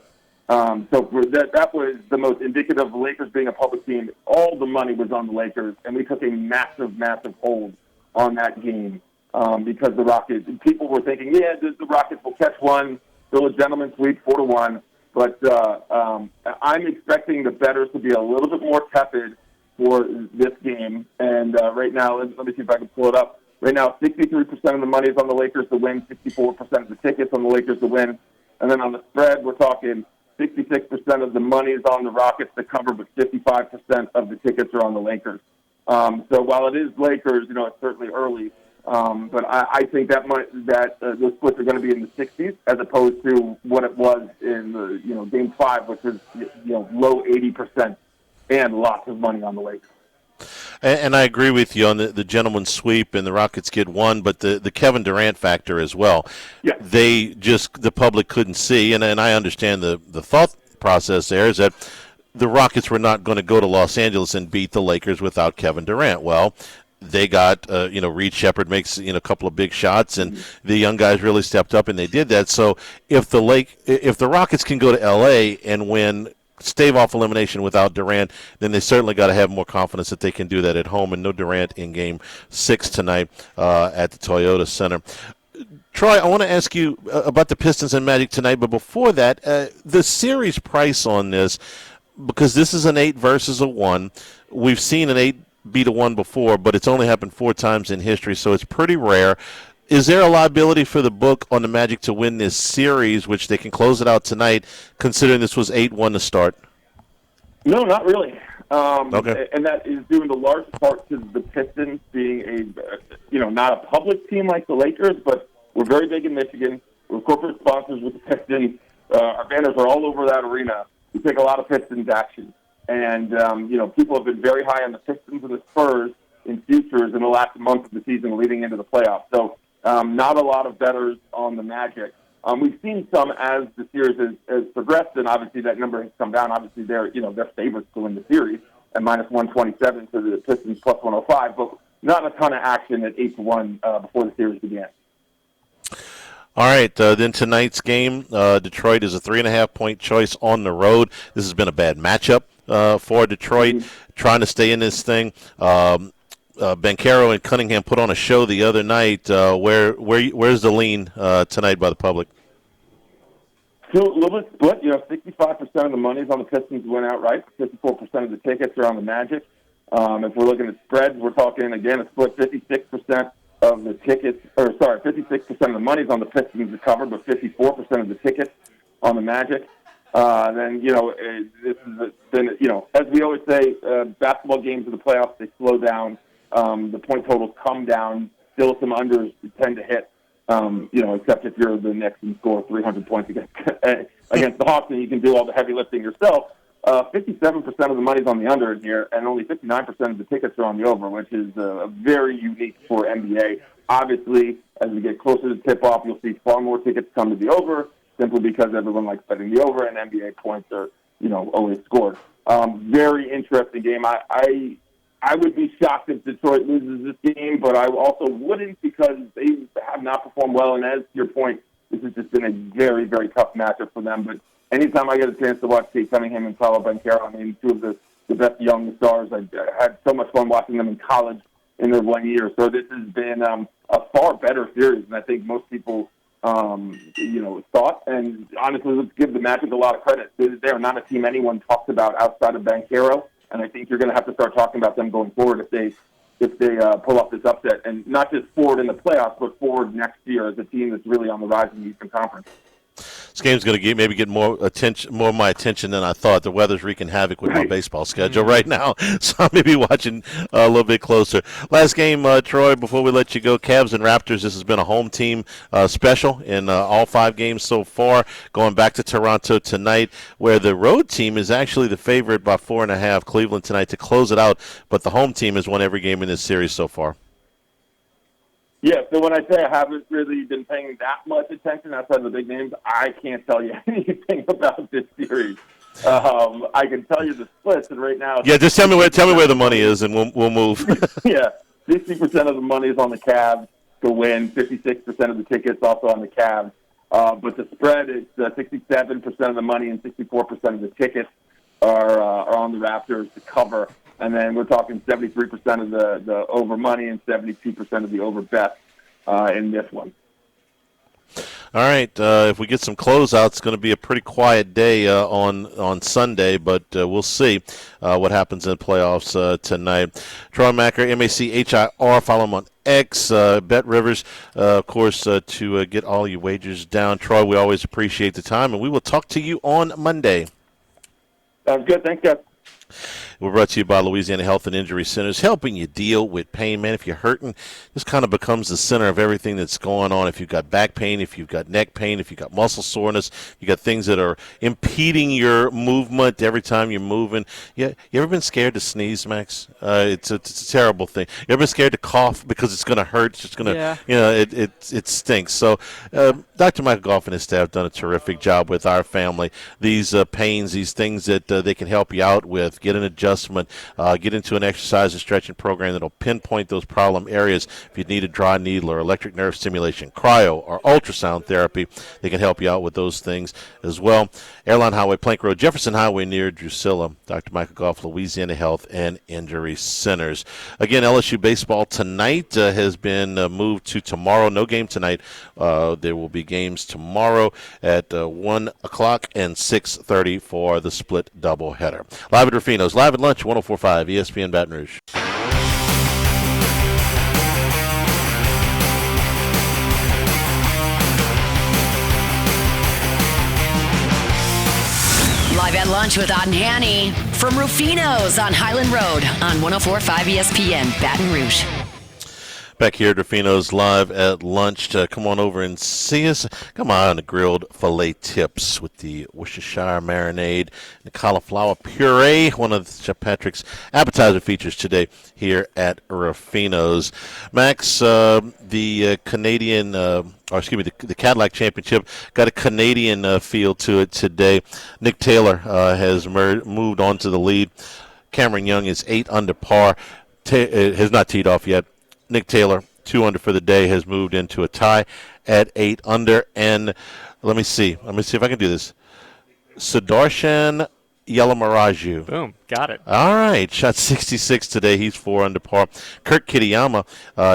[SPEAKER 8] So that was the most indicative of the Lakers being a public team. All the money was on the Lakers, and we took a massive, massive hold on that game because the Rockets, people were thinking, the Rockets will catch one, still a gentleman's sweep, 4-1. But I'm expecting the bettors to be a little bit more tepid for this game. And right now, let me see if I can pull it up. Right now, 63% of the money is on the Lakers to win, 64% of the tickets on the Lakers to win. And then on the spread, we're talking 66% of the money is on the Rockets to cover, but 55% of the tickets are on the Lakers. So while it is Lakers, it's certainly early. But I think those splits are going to be in the 60s as opposed to what it was in the Game 5, which is low 80% and lots of money on the Lakers.
[SPEAKER 5] And I agree with you on the gentleman's sweep, and the Rockets get one, but the Kevin Durant factor as well.
[SPEAKER 8] Yeah.
[SPEAKER 5] The public couldn't see, and I understand the thought process there is that the Rockets were not going to go to Los Angeles and beat the Lakers without Kevin Durant. Well, they got, Reed Shepherd makes, a couple of big shots, and the young guys really stepped up, and they did that. So if the Rockets can go to L.A. and win, stave off elimination without Durant, then they certainly got to have more confidence that they can do that at home, and no Durant in Game 6 tonight at the Toyota Center. Troy, I want to ask you about the Pistons and Magic tonight, but before that, the series price on this, because this is an 8 versus a 1. We've seen an 8 beat a 1 before, but it's only happened 4 times in history, so it's pretty rare. Is there a liability for the book on the Magic to win this series, which they can close it out tonight, considering this was 8-1 to start?
[SPEAKER 8] No, not really.
[SPEAKER 5] Okay.
[SPEAKER 8] And that is due in the large part to the Pistons being not a public team like the Lakers, but we're very big in Michigan. We're corporate sponsors with the Pistons. Our banners are all over that arena. We take a lot of Pistons action. And, people have been very high on the Pistons and the Spurs in futures in the last month of the season leading into the playoffs. So not a lot of bettors on the Magic. We've seen some as the series has progressed, and obviously that number has come down. Obviously, they're favorites to win the series at -127 to the Pistons +105, but not a ton of action at 8-1 before the series began.
[SPEAKER 5] All right, then tonight's game, Detroit is a 3.5-point choice on the road. This has been a bad matchup for Detroit, trying to stay in this thing. Banchero and Cunningham put on a show the other night. Where's the lean tonight by the public?
[SPEAKER 8] So a little bit split. 65% of the money's on the Pistons win outright. 54% of the tickets are on the Magic. If we're looking at spreads, we're talking, again, a split 56% of the tickets, 56% of the money's on the Pistons to cover, but 54% of the tickets on the Magic. Then, this has been, as we always say, basketball games in the playoffs, they slow down. The point totals come down. Still some unders tend to hit, except if you're the Knicks and score 300 points against the Hawks and you can do all the heavy lifting yourself. 57% of the money's on the under in here, and only 59% of the tickets are on the over, which is very unique for NBA. Obviously, as we get closer to tip-off, you'll see far more tickets come to the over, simply because everyone likes betting the over, and NBA points are, always scored. Very interesting game. I would be shocked if Detroit loses this game, but I also wouldn't, because they have not performed well, and as to your point, this has just been a very, very tough matchup for them. But anytime I get a chance to watch Kate Cunningham and Paolo Banchero, two of the best young stars, I had so much fun watching them in college in their 1 year. So this has been a far better series than I think most people thought. And honestly, let's give the Magic a lot of credit. They're not a team anyone talks about outside of Banchero, and I think you're going to have to start talking about them going forward if they pull off this upset, and not just forward in the playoffs, but forward next year as a team that's really on the rise in the Eastern Conference.
[SPEAKER 5] This game's going to maybe get more of my attention than I thought. The weather's wreaking havoc with my baseball schedule right now, so I'm maybe watching a little bit closer. Last game, Troy, before we let you go, Cavs and Raptors. This has been a home team special in all 5 games so far, going back to Toronto tonight, where the road team is actually the favorite by 4.5, Cleveland tonight, to close it out, but the home team has won every game in this series so far.
[SPEAKER 8] Yeah, so when I say I haven't really been paying that much attention outside of the big names, I can't tell you anything about this series. I can tell you the splits, and right now...
[SPEAKER 5] Yeah, just tell me where the money is, and we'll move.
[SPEAKER 8] Yeah, 60% of the money is on the Cavs to win, 56% of the tickets also on the Cavs. But the spread is 67% of the money and 64% of the tickets are on the Raptors to cover. And then we're talking 73% of the over money and 72% of the over bet in this one.
[SPEAKER 5] All right. If we get some closeouts, it's going to be a pretty quiet day on Sunday, but we'll see what happens in the playoffs tonight. Troy Macker, MACHIR. Follow him on X. Bet Rivers, of course, to get all your wagers down. Troy, we always appreciate the time, and we will talk to you on Monday.
[SPEAKER 8] Sounds good. Thanks, guys.
[SPEAKER 5] We're brought to you by Louisiana Health and Injury Centers, helping you deal with pain. Man, if you're hurting, this kind of becomes the center of everything that's going on. If you've got back pain, if you've got neck pain, if you've got muscle soreness, you got things that are impeding your movement every time you're moving. You ever been scared to sneeze, Max? It's a terrible thing. You ever been scared to cough because it's going to hurt? It's just going to, it stinks. So Dr. Michael Goff and his staff have done a terrific job with our family. These pains, these things that they can help you out with, get an adjustment, get into an exercise and stretching program that will pinpoint those problem areas. If you need a dry needle or electric nerve stimulation, cryo, or ultrasound therapy, they can help you out with those things as well. Airline Highway, Plank Road, Jefferson Highway near Drusilla. Dr. Michael Goff, Louisiana Health and Injury Centers. Again, LSU baseball tonight has been moved to tomorrow. No game tonight. There will be games tomorrow at 1 o'clock and 6:30 for the split doubleheader. Live at Rufino's, live at lunch, 104.5 ESPN Baton Rouge.
[SPEAKER 1] Live at lunch with Odd and Hanny from Rufino's on Highland Road on 104.5 ESPN Baton Rouge.
[SPEAKER 5] Back here at Rufino's live at lunch. Come on over and see us. Come on, the grilled filet tips with the Worcestershire marinade, the cauliflower puree, one of Chef Patrick's appetizer features today here at Rufino's. Max, the Canadian, the Cadillac Championship got a Canadian feel to it today. Nick Taylor has moved on to the lead. Cameron Young is 8 under par. Has not teed off yet. Nick Taylor, 2 under for the day, has moved into a tie at 8 under. And let me see if I can do this. Sudarshan Yalamaraju.
[SPEAKER 9] Boom, got it.
[SPEAKER 5] All right, shot 66 today. He's 4 under par. Kurt Kitayama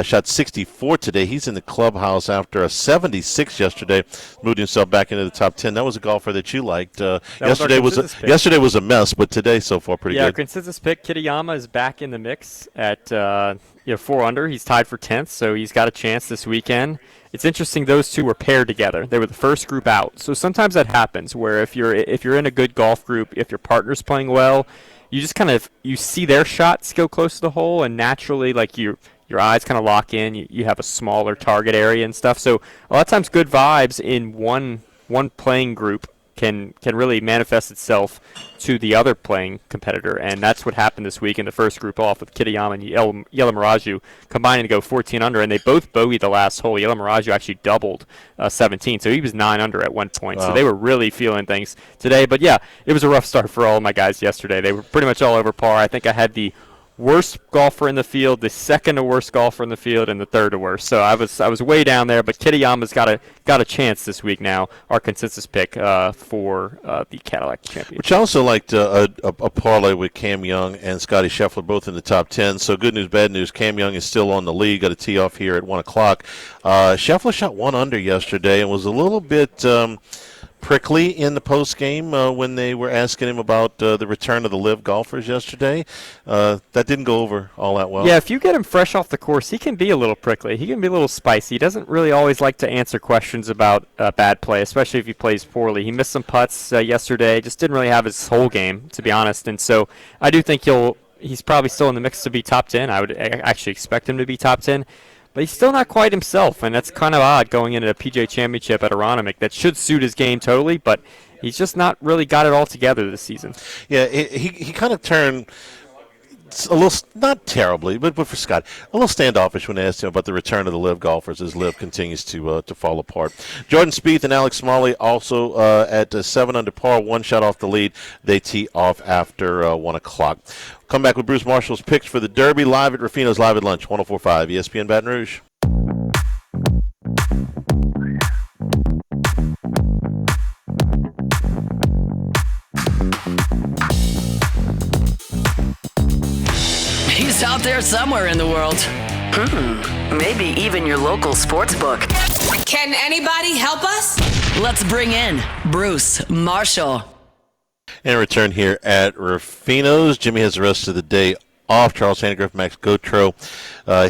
[SPEAKER 5] shot 64 today. He's in the clubhouse after a 76 yesterday. Moved himself back into the top 10. That was a golfer that you liked. Yesterday was a mess, but today so far pretty good.
[SPEAKER 9] Yeah, consensus pick. Kitayama is back in the mix at 4 under. He's tied for 10th, so he's got a chance this weekend. It's interesting those two were paired together. They were the first group out. So sometimes that happens where if you're in a good golf group, if your partner's playing well, you just you see their shots go close to the hole, and naturally like your eyes kind of lock in. You have a smaller target area and stuff. So a lot of times good vibes in one playing group can really manifest itself to the other playing competitor, and that's what happened this week in the first group off with Kitayama and Yalamaraju combining to go 14 under, and they both bogeyed the last hole. Yalamaraju actually doubled 17, so he was 9 under at one point. Wow. So they were really feeling things today. But yeah, it was a rough start for all of my guys yesterday. They were pretty much all over par. I think I had the worst golfer in the field, the second to worst golfer in the field, and the third to worst. So I was way down there, but Kitayama's got a chance this week now, our consensus pick for the Cadillac Championship.
[SPEAKER 5] Which I also liked a parlay with Cam Young and Scotty Scheffler, both in the top 10. So good news, bad news. Cam Young is still on the lead. Got a tee off here at 1 o'clock. Scheffler shot 1 under yesterday and was a little bit prickly in the post game when they were asking him about the return of the live golfers yesterday. That didn't go over all that well.
[SPEAKER 9] Yeah, if you get him fresh off the course, he can be a little prickly. He can be a little spicy. He doesn't really always like to answer questions about bad play, especially if he plays poorly. He missed some putts yesterday, just didn't really have his whole game, to be honest. And so I do think he's probably still in the mix to be top 10. I would actually expect him to be top 10. But he's still not quite himself, and that's kind of odd going into a PGA Championship at Aronimink. That should suit his game totally, but he's just not really got it all together this season.
[SPEAKER 5] Yeah, he kind of turned a little, not terribly, but for Scott, a little standoffish when they asked him about the return of the live golfers as live continues to fall apart. Jordan Spieth and Alex Smalley also at 7 under par, 1 shot off the lead. They tee off after 1 o'clock. Come back with Bruce Marshall's picks for the Derby live at Rufino's live at lunch, 104.5 ESPN Baton Rouge.
[SPEAKER 1] He's out there somewhere in the world. Maybe even your local sports book.
[SPEAKER 10] Can anybody help us?
[SPEAKER 1] Let's bring in Bruce Marshall.
[SPEAKER 5] And return here at Rufino's. Jimmy has the rest of the day off. Charles Handegriff, Max Gautreaux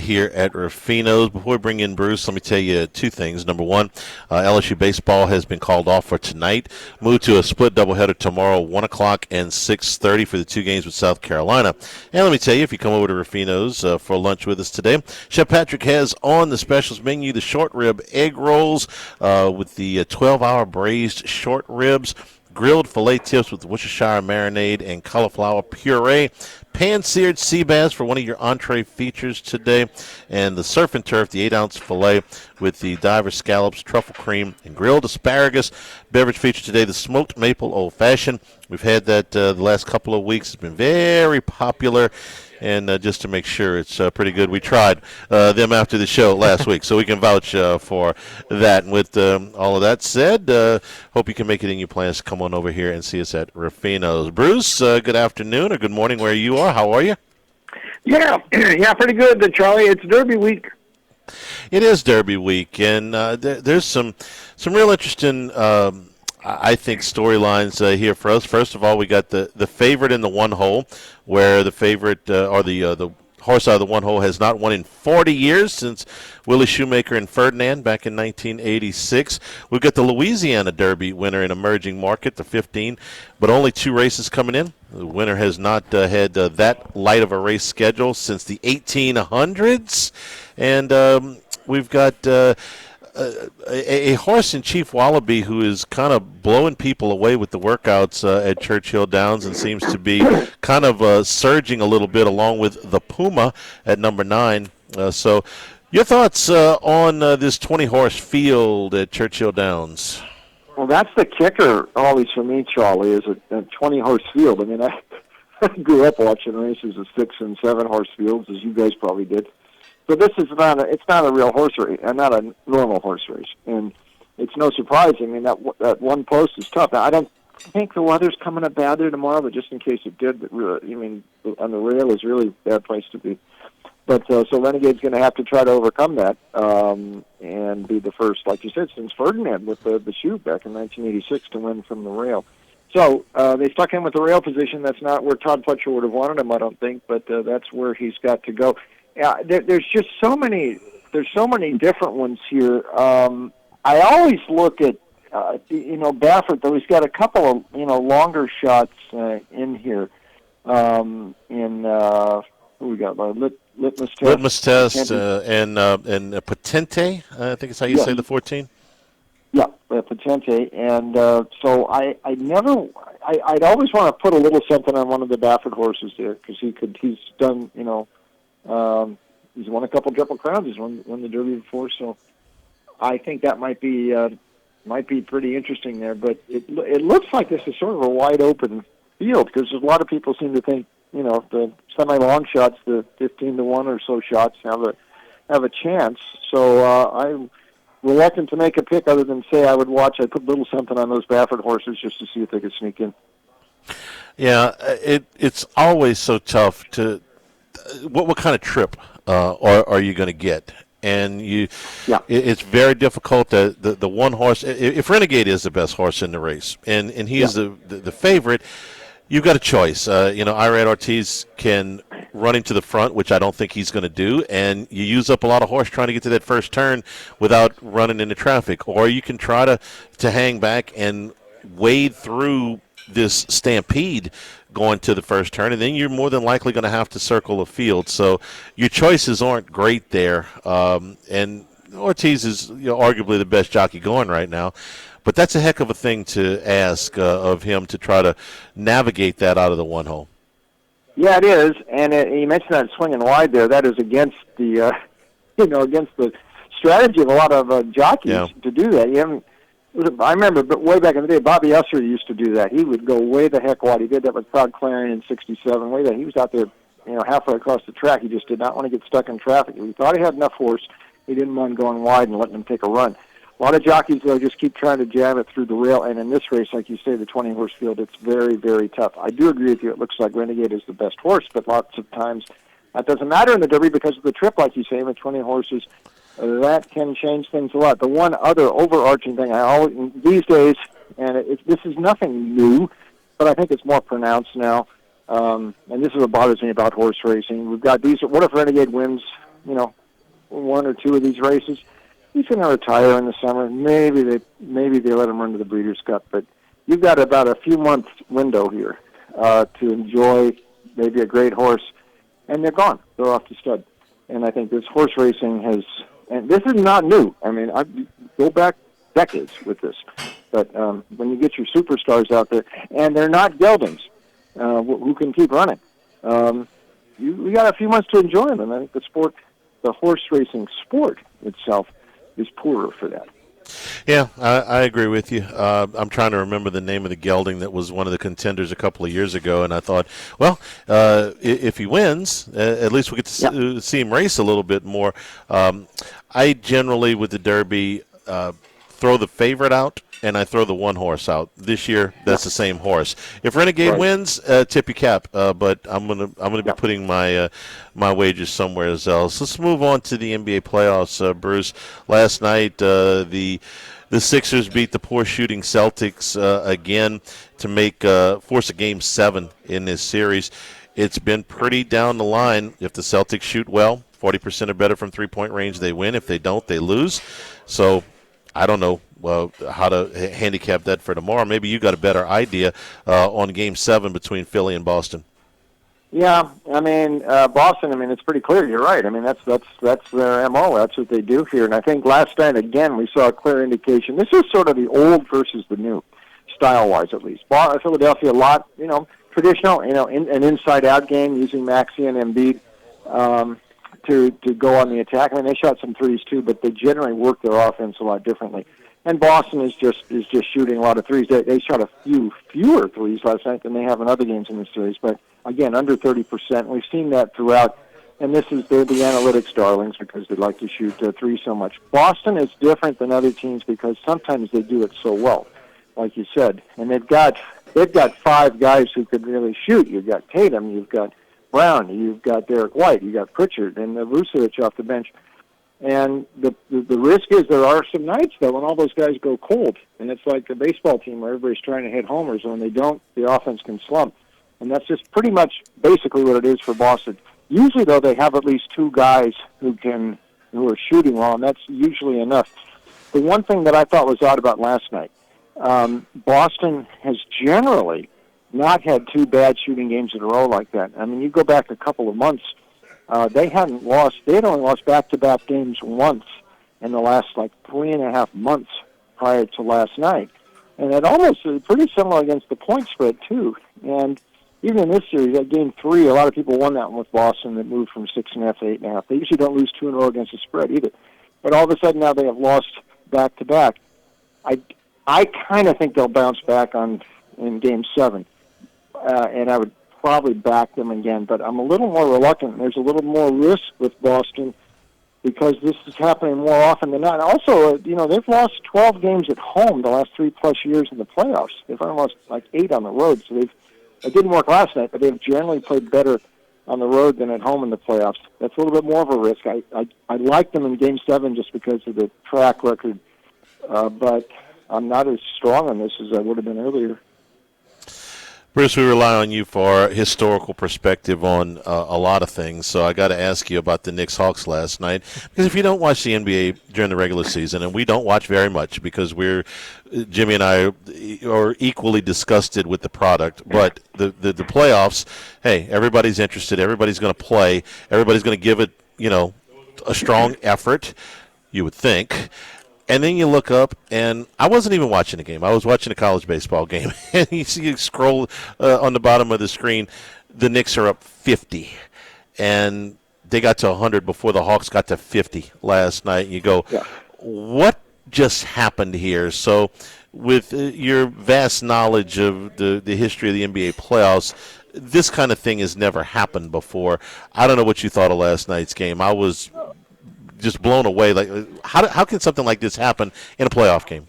[SPEAKER 5] here at Rufino's. Before we bring in Bruce, let me tell you two things. Number one, LSU baseball has been called off for tonight. Moved to a split doubleheader tomorrow, 1 o'clock and 6:30 for the two games with South Carolina. And let me tell you, if you come over to Rufino's for lunch with us today, Chef Patrick has on the specials menu the short rib egg rolls with the 12-hour braised short ribs, grilled filet tips with Worcestershire marinade and cauliflower puree, pan-seared sea bass for one of your entree features today, and the surf and turf, the 8-ounce filet with the diver scallops, truffle cream, and grilled asparagus. Beverage feature today, the smoked maple old-fashioned. We've had that the last couple of weeks. It's been very popular. And just to make sure it's pretty good, we tried them after the show last week, so we can vouch for that. And with all of that said, hope you can make it in your plans to come on over here and see us at Rufino's. Bruce, good afternoon or good morning where you are. How are you?
[SPEAKER 7] Yeah, pretty good, Charlie. It's Derby week.
[SPEAKER 5] It is Derby week, and there's some real interesting I think storylines here for us. First of all, we got the favorite in the one hole, where the favorite or the horse out of the one hole has not won in 40 years since Willie Shoemaker and Ferdinand back in 1986. We've got the Louisiana Derby winner in Emerging Market, the 15, but only 2 races coming in. The winner has not had that light of a race schedule since the 1800s. And we've got a horse in Chief Wallaby who is kind of blowing people away with the workouts at Churchill Downs and seems to be kind of surging a little bit along with the Puma at number 9. So your thoughts on this 20-horse field at Churchill Downs?
[SPEAKER 11] Well, that's the kicker always for me, Charlie, is a 20-horse field. I mean, I grew up watching races of 6- and 7-horse fields, as you guys probably did. So this is it's not a real horse race, and not a normal horse race. And it's no surprise. I mean, that one post is tough. Now, I don't think the weather's coming up bad there tomorrow, but just in case it did, on the rail is really a bad place to be. But so Renegade's going to have to try to overcome that and be the first, like you said, since Ferdinand with the shoe back in 1986 to win from the rail. So they stuck him with the rail position. That's not where Todd Pletcher would have wanted him, I don't think, but that's where he's got to go. Yeah, there's just so many. There's so many different ones here. I always look at Baffert, though he's got a couple of longer shots in here. Who we got? Litmus test.
[SPEAKER 5] Litmus test and Patente. I think is how you say the 14.
[SPEAKER 11] Yeah, Patente, and so I'd always want to put a little something on one of the Baffert horses there because he's done he's won a couple Triple Crowns. He's won the Derby before, so I think that might be pretty interesting there. But it looks like this is sort of a wide open field because a lot of people seem to think the semi-long shots, the 15-1 or so shots have a chance. So I'm reluctant to make a pick other than say I would watch. I put a little something on those Baffert horses just to see if they could sneak in. Yeah,
[SPEAKER 5] it's always so tough to. What kind of trip are you going to get? And it's very difficult. The one horse, if Renegade is the best horse in the race, and he's the favorite, you've got a choice. Irad Ortiz can run him to the front, which I don't think he's going to do, and you use up a lot of horse trying to get to that first turn without running into traffic. Or you can try to hang back and wade through this stampede going to the first turn, and then you're more than likely going to have to circle the field. So your choices aren't great there. And Ortiz is arguably the best jockey going right now. But that's a heck of a thing to ask of him to try to navigate that out of the one hole.
[SPEAKER 11] Yeah, it is. And you mentioned that swinging wide there. That is against the, against the strategy of a lot of jockeys to do that. I remember, but way back in the day, Bobby Usher used to do that. He would go way the heck wide. He did that with Proud Clarion in '67. Way that he was out there, halfway across the track. He just did not want to get stuck in traffic. He thought he had enough horse. He didn't mind going wide and letting him take a run. A lot of jockeys, though, just keep trying to jam it through the rail. And in this race, like you say, the 20-horse field, it's very, very tough. I do agree with you. It looks like Renegade is the best horse, but lots of times that doesn't matter in the Derby because of the trip, like you say, with 20 horses. That can change things a lot. The one other overarching thing I always these days, and this is nothing new, but I think it's more pronounced now. And this is what bothers me about horse racing. We've got these. What if Renegade wins, one or two of these races? He's going to retire in the summer. Maybe they let him run to the Breeders' Cup, but you've got about a few months window here to enjoy maybe a great horse, and they're gone. They're off to stud. And I think this horse racing has, and this is not new. I mean, I go back decades with this. But when you get your superstars out there, and they're not geldings who can keep running, we got a few months to enjoy them. And I think the horse racing sport itself is poorer for that.
[SPEAKER 5] Yeah, I agree with you. I'm trying to remember the name of the gelding that was one of the contenders a couple of years ago, and I thought, well, if he wins, at least we get to see him race a little bit more. I generally, with the Derby, throw the favorite out, and I throw the one horse out. This year, that's the same horse. If Renegade wins, tip your cap. But I'm gonna be putting my wagers somewhere else. Let's move on to the NBA playoffs. Bruce, last night the Sixers beat the poor shooting Celtics again to force a Game 7 in this series. It's been pretty down the line. If the Celtics shoot well, 40% or better from three-point range, they win. If they don't, they lose. So I don't know how to handicap that for tomorrow. Maybe you got a better idea on Game 7 between Philly and Boston.
[SPEAKER 11] Yeah, I mean, Boston, it's pretty clear. You're right. I mean, that's their MO. That's what they do here. And I think last night, again, we saw a clear indication. This is sort of the old versus the new, style-wise at least. Philadelphia, a lot, traditional, an inside-out game using Maxey and Embiid to go on the attack. I mean, they shot some threes too, but they generally work their offense a lot differently. And Boston is just shooting a lot of threes. They shot a fewer threes last night than they have in other games in the series, but again, under 30%. We've seen that throughout. And they're the analytics darlings because they like to shoot threes so much. Boston is different than other teams because sometimes they do it so well, like you said. And they've got five guys who could really shoot. You've got Tatum, you've got Brown, you've got Derek White, you've got Pritchard, and Vucevic off the bench. And the risk is there are some nights, though, when all those guys go cold. And it's like a baseball team where everybody's trying to hit homers, and when they don't, the offense can slump. And that's just pretty much basically what it is for Boston. Usually, though, they have at least two guys who are shooting well, and that's usually enough. The one thing that I thought was odd about last night, Boston has generally not had two bad shooting games in a row like that. I mean, you go back a couple of months, they had only lost back-to-back games once in the last 3.5 months prior to last night. And it almost is pretty similar against the point spread, too. And even in this series, at Game 3, a lot of people won that one with Boston that moved from 6.5 to 8.5. They usually don't lose two in a row against the spread either. But all of a sudden now they have lost back-to-back. I kind of think they'll bounce back in Game 7. And I would probably back them again, but I'm a little more reluctant. There's a little more risk with Boston because this is happening more often than not. Also, they've lost 12 games at home the last 3+ years in the playoffs. They've only lost 8 on the road, so it didn't work last night, but they've generally played better on the road than at home in the playoffs. That's a little bit more of a risk. I like them in Game 7 just because of the track record, but I'm not as strong on this as I would have been earlier.
[SPEAKER 5] Bruce, we rely on you for historical perspective on a lot of things, so I got to ask you about the Knicks-Hawks last night. Because if you don't watch the NBA during the regular season, and we don't watch very much because Jimmy and I are equally disgusted with the product, but the playoffs, hey, everybody's interested, everybody's going to play, everybody's going to give it, a strong effort, you would think. And then you look up, and I wasn't even watching the game. I was watching a college baseball game. And you scroll on the bottom of the screen, the Knicks are up 50. And they got to 100 before the Hawks got to 50 last night. And you go, what just happened here? So with your vast knowledge of the history of the NBA playoffs, this kind of thing has never happened before. I don't know what you thought of last night's game. I was just blown away. How can something like this happen in a playoff game?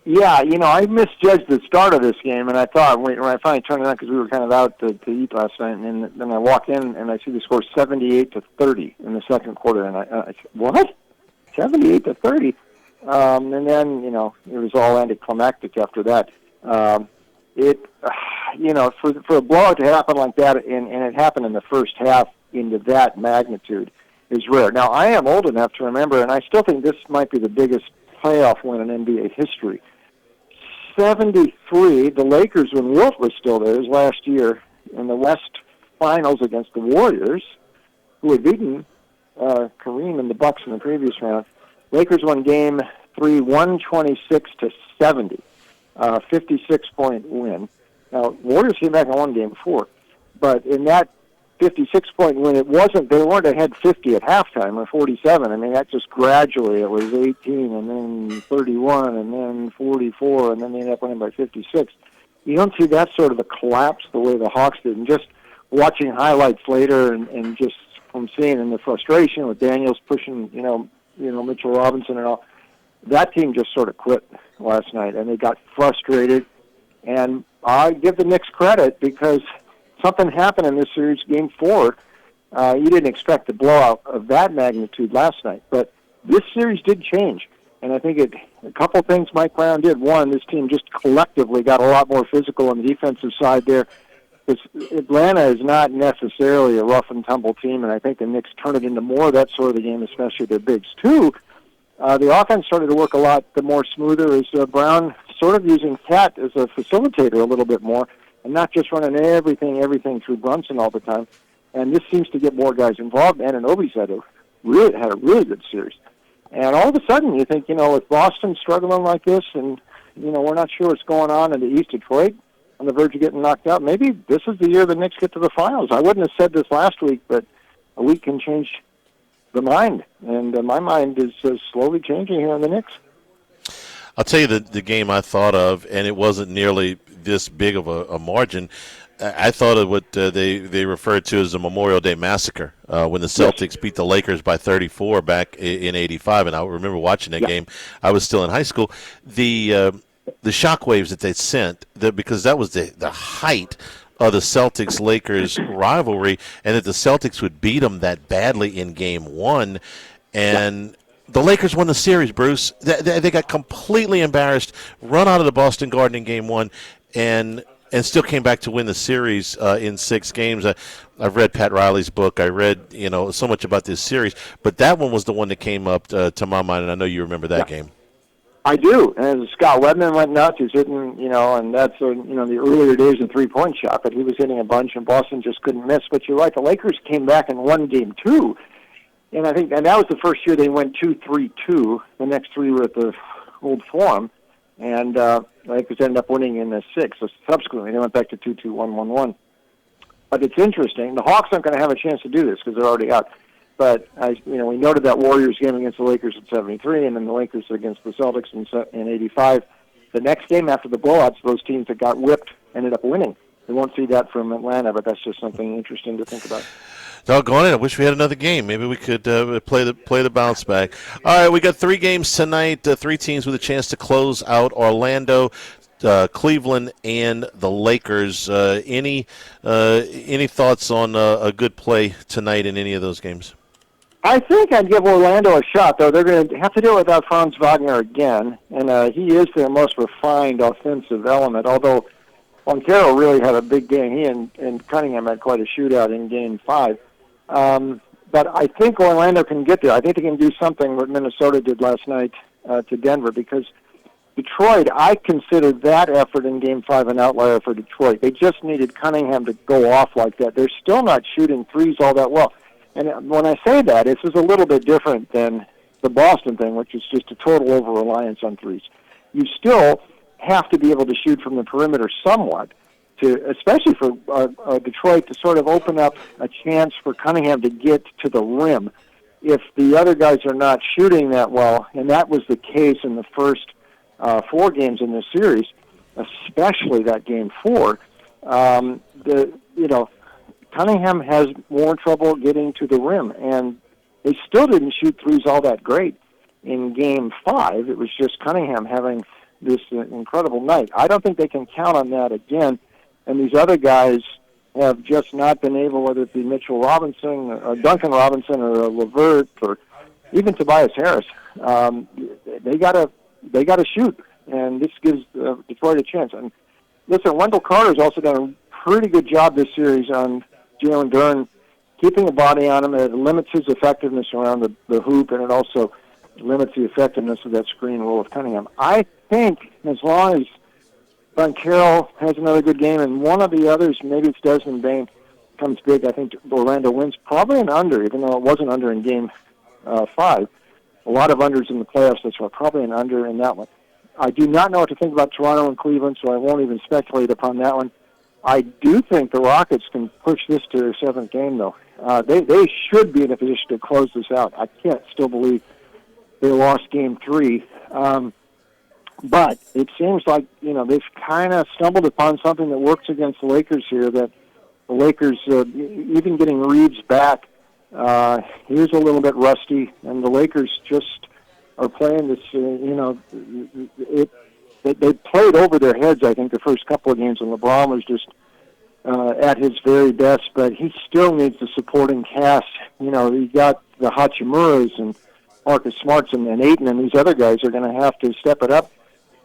[SPEAKER 11] Yeah, I misjudged the start of this game, and I thought when I finally turned it on because we were kind of out to eat last night, and then I walk in and I see the score 78-30 in the second quarter, and I said, what? 78-30? And then it was all anticlimactic after that. for a blowout to happen like that, and it happened in the first half into that magnitude, is rare. Now, I am old enough to remember, and I still think this might be the biggest playoff win in NBA history. 73, the Lakers, when Wilt was still there, was last year in the West Finals against the Warriors, who had beaten Kareem and the Bucks in the previous round. Lakers won Game 3, 126-70, 56-point win. Now, Warriors came back and won Game 4, but in that 56-point win, they weren't ahead 50 at halftime or 47. I mean, that just gradually, it was 18 and then 31 and then 44, and then they ended up winning by 56. You don't see that sort of a collapse the way the Hawks did. And just watching highlights later and just from seeing in the frustration with Daniels pushing, Mitchell Robinson and all, that team just sort of quit last night, and they got frustrated. And I give the Knicks credit because something happened in this series, Game 4. You didn't expect the blowout of that magnitude last night, but this series did change. And I think a couple things Mike Brown did. One, this team just collectively got a lot more physical on the defensive side there. Atlanta is not necessarily a rough-and-tumble team, and I think the Knicks turn it into more of that sort of the game, especially their bigs. Two, the offense started to work a lot more smoother as Brown sort of using Cat as a facilitator a little bit more, and not just running everything through Brunson all the time. And this seems to get more guys involved. Anunoby's had a really good series. And all of a sudden, you think, with Boston struggling like this, and we're not sure what's going on in the East, Detroit on the verge of getting knocked out. Maybe this is the year the Knicks get to the finals. I wouldn't have said this last week, but a week can change the mind, and my mind is slowly changing here on the Knicks.
[SPEAKER 5] I'll tell you the game I thought of, and it wasn't nearly this big of a margin. I thought of what they referred to as the Memorial Day Massacre when the Celtics beat the Lakers by 34 back in '85, and I remember watching that game. I was still in high school. The shockwaves that they sent, because that was the height of the Celtics-Lakers rivalry, and that the Celtics would beat them that badly in Game 1, and the Lakers won the series, Bruce. They got completely embarrassed, run out of the Boston Garden in Game 1, and still came back to win the series in 6 games. I've read Pat Riley's book. I read so much about this series, but that one was the one that came up to my mind, and I know you remember that game.
[SPEAKER 11] I do. And Scott Webman went nuts. He's hitting, and that's the earlier days of three-point shot, but he was hitting a bunch, and Boston just couldn't miss. But you're right, the Lakers came back and won Game 2, and I think that was the first year they went 2-3-2. The next 3 were at the Old Forum, and the Lakers ended up winning in the 6. So subsequently, they went back to 2-2-1-1-1. But it's interesting. The Hawks aren't going to have a chance to do this because they're already out. But we noted that Warriors game against the Lakers in '73, and then the Lakers against the Celtics in '85. The next game after the blowouts, those teams that got whipped ended up winning. We won't see that from Atlanta, but that's just something interesting to think about.
[SPEAKER 5] Doggone it! I wish we had another game. Maybe we could play the bounce back. All right, we got 3 games tonight. 3 teams with a chance to close out Orlando, Cleveland, and the Lakers. Any thoughts on a good play tonight in any of those games?
[SPEAKER 11] I think I'd give Orlando a shot, though. They're going to have to do it without Franz Wagner again, and he is their most refined offensive element, although Montero really had a big game. He and Cunningham had quite a shootout in Game 5. But I think Orlando can get there. I think they can do something what Minnesota did last night to Denver, because Detroit, I considered that effort in Game 5 an outlier for Detroit. They just needed Cunningham to go off like that. They're still not shooting threes all that well. And when I say that, this is a little bit different than the Boston thing, which is just a total over-reliance on threes. You still have to be able to shoot from the perimeter somewhat, especially for Detroit to sort of open up a chance for Cunningham to get to the rim. If the other guys are not shooting that well, and that was the case in the first 4 games in this series, especially that Game 4, Cunningham has more trouble getting to the rim, and they still didn't shoot threes all that great in Game 5. It was just Cunningham having this incredible night. I don't think they can count on that again, and these other guys have just not been able, whether it be Mitchell Robinson, or Duncan Robinson, or LeVert, or even Tobias Harris. They got to shoot, and this gives Detroit a chance. And listen, Wendell Carter's also done a pretty good job this series on Jalen Duren, keeping a body on him. It limits his effectiveness around the hoop, and it also limits the effectiveness of that screen roll of Cunningham. I think as long as Von Carroll has another good game, and one of the others, maybe it's Desmond Bain, comes big, I think Orlando wins. Probably an under, even though it wasn't under in Game 5. A lot of unders in the playoffs, that's why probably an under in that one. I do not know what to think about Toronto and Cleveland, so I won't even speculate upon that one. I do think the Rockets can push this to their 7th game, though. They should be in a position to close this out. I can't still believe they lost Game 3. But it seems like, they've kind of stumbled upon something that works against the Lakers here, that the Lakers, even getting Reeves back, he was a little bit rusty, and the Lakers just are playing this, they played over their heads, I think, the first couple of games, and LeBron was just at his very best, but he still needs the supporting cast. You got the Hachimuras and Marcus Smarts and Ayton, and these other guys are going to have to step it up.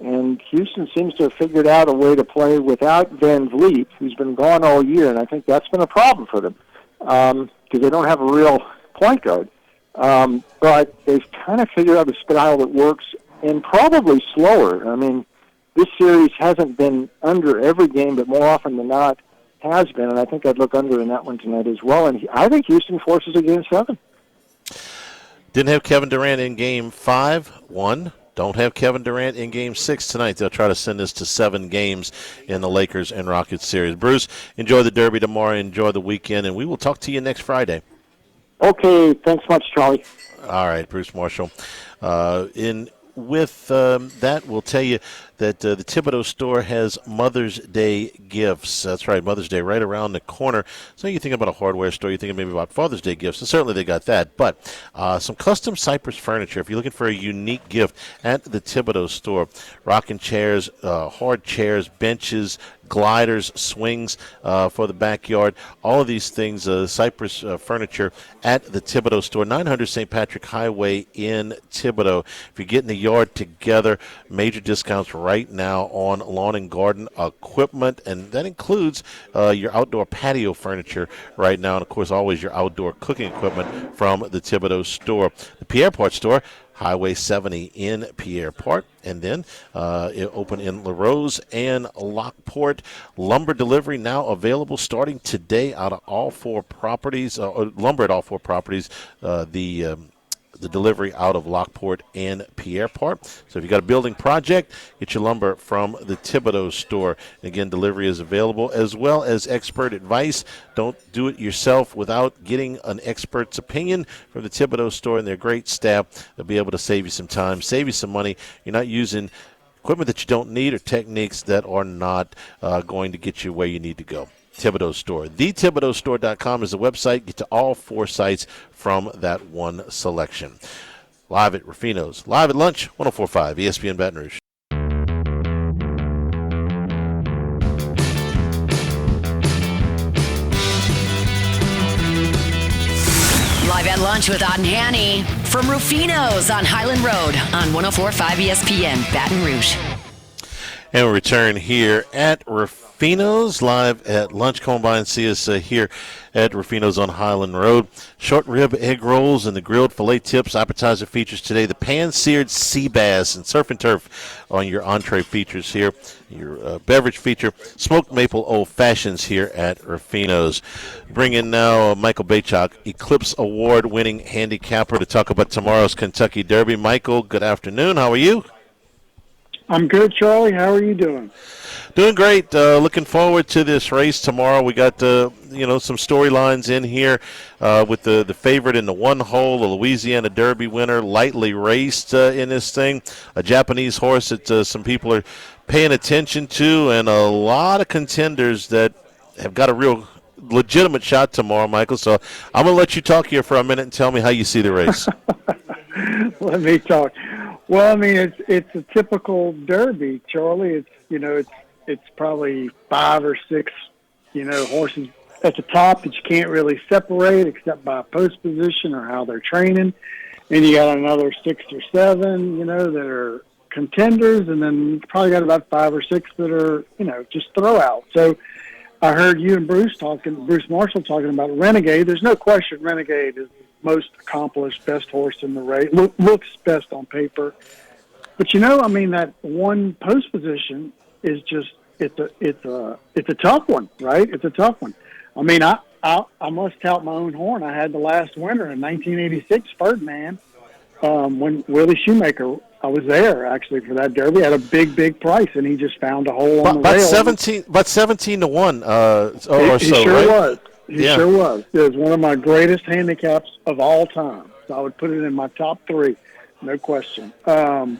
[SPEAKER 11] And Houston seems to have figured out a way to play without Van Vliet, who's been gone all year, and I think that's been a problem for them because they don't have a real point guard. But they've kind of figured out a style that works, and probably slower. I mean, this series hasn't been under every game, but more often than not has been, and I think I'd look under in that one tonight as well. And I think Houston forces a Game 7.
[SPEAKER 5] Didn't have Kevin Durant in Game 5, 1. Don't have Kevin Durant in Game 6 tonight. They'll try to send this to 7 games in the Lakers and Rockets series. Bruce, enjoy the Derby tomorrow. Enjoy the weekend, and we will talk to you next Friday.
[SPEAKER 11] Okay, thanks much, Charlie.
[SPEAKER 5] All right, Bruce Marshall. With that, we'll tell you that the Thibodeau store has Mother's Day gifts. That's right, Mother's Day right around the corner. So you think about a hardware store, you think maybe about Father's Day gifts, and certainly they got that. But some custom Cypress furniture, if you're looking for a unique gift at the Thibodeau store, rocking chairs, hard chairs, benches, gliders, swings for the backyard, all of these things, Cypress furniture at the Thibodeau store, 900 St. Patrick Highway in Thibodeau. If you're getting the yard together, major discounts right now on lawn and garden equipment, and that includes your outdoor patio furniture right now, and of course always your outdoor cooking equipment from the Thibodeau store. The Pierre Part store, Highway 70 in Pierre Part, and then it open in LaRose and Lockport. Lumber delivery now available starting today out of all 4 properties, lumber at all 4 properties. The delivery out of Lockport and Pierre Part. So if you got a building project, get your lumber from the Thibodeau store. Again, delivery is available as well as expert advice. Don't do it yourself without getting an expert's opinion from the Thibodeau store and their great staff. They'll be able to save you some time, save you some money. You're not using equipment that you don't need or techniques that are not going to get you where you need to go. Thibodeau store. TheThibodeauStore.com is the website. Get to all 4 sites from that one selection. Live at Rufino's. Live at lunch, 104.5 ESPN Baton Rouge.
[SPEAKER 1] Live at lunch with Otten Hanny from Rufino's on Highland Road on 104.5 ESPN Baton Rouge.
[SPEAKER 5] And we return here at Rufino's, live at lunch. Come by and see us here at Rufino's on Highland Road. Short rib egg rolls and the grilled filet tips. Appetizer features today. The pan-seared sea bass and surf and turf on your entree features here. Your beverage feature, smoked maple old fashions here at Rufino's. Bring in now Michael Bachok, Eclipse Award-winning handicapper, to talk about tomorrow's Kentucky Derby. Michael, good afternoon. How are you?
[SPEAKER 12] I'm good, Charlie. How are you doing?
[SPEAKER 5] Doing great. Looking forward to this race tomorrow. We got some storylines in here with the favorite in the one hole, the Louisiana Derby winner, lightly raced in this thing. A Japanese horse that some people are paying attention to, and a lot of contenders that have got a real legitimate shot tomorrow, Michael. So I'm going to let you talk here for a minute and tell me how you see the race.
[SPEAKER 12] Let me talk. Well, I mean, it's a typical Derby, Charlie. It's probably 5 or 6, horses at the top that you can't really separate except by post position or how they're training. And you got another 6 or 7, that are contenders, and then probably got about 5 or 6 that are, just throwout. So I heard you and Bruce Marshall talking about Renegade. There's no question Renegade is the most accomplished, best horse in the race. Looks best on paper. But that one post position is just it's a tough one, right? It's a tough one. I mean, I must tout my own horn. I had the last winner in 1986, Ferdinand, when Willie Shoemaker. I was there actually for that Derby. Had a big price, and he just found a hole on the rail.
[SPEAKER 5] 17 to 1.
[SPEAKER 12] He sure
[SPEAKER 5] right?
[SPEAKER 12] was. He sure was. It was one of my greatest handicaps of all time. So I would put it in my top 3, no question. And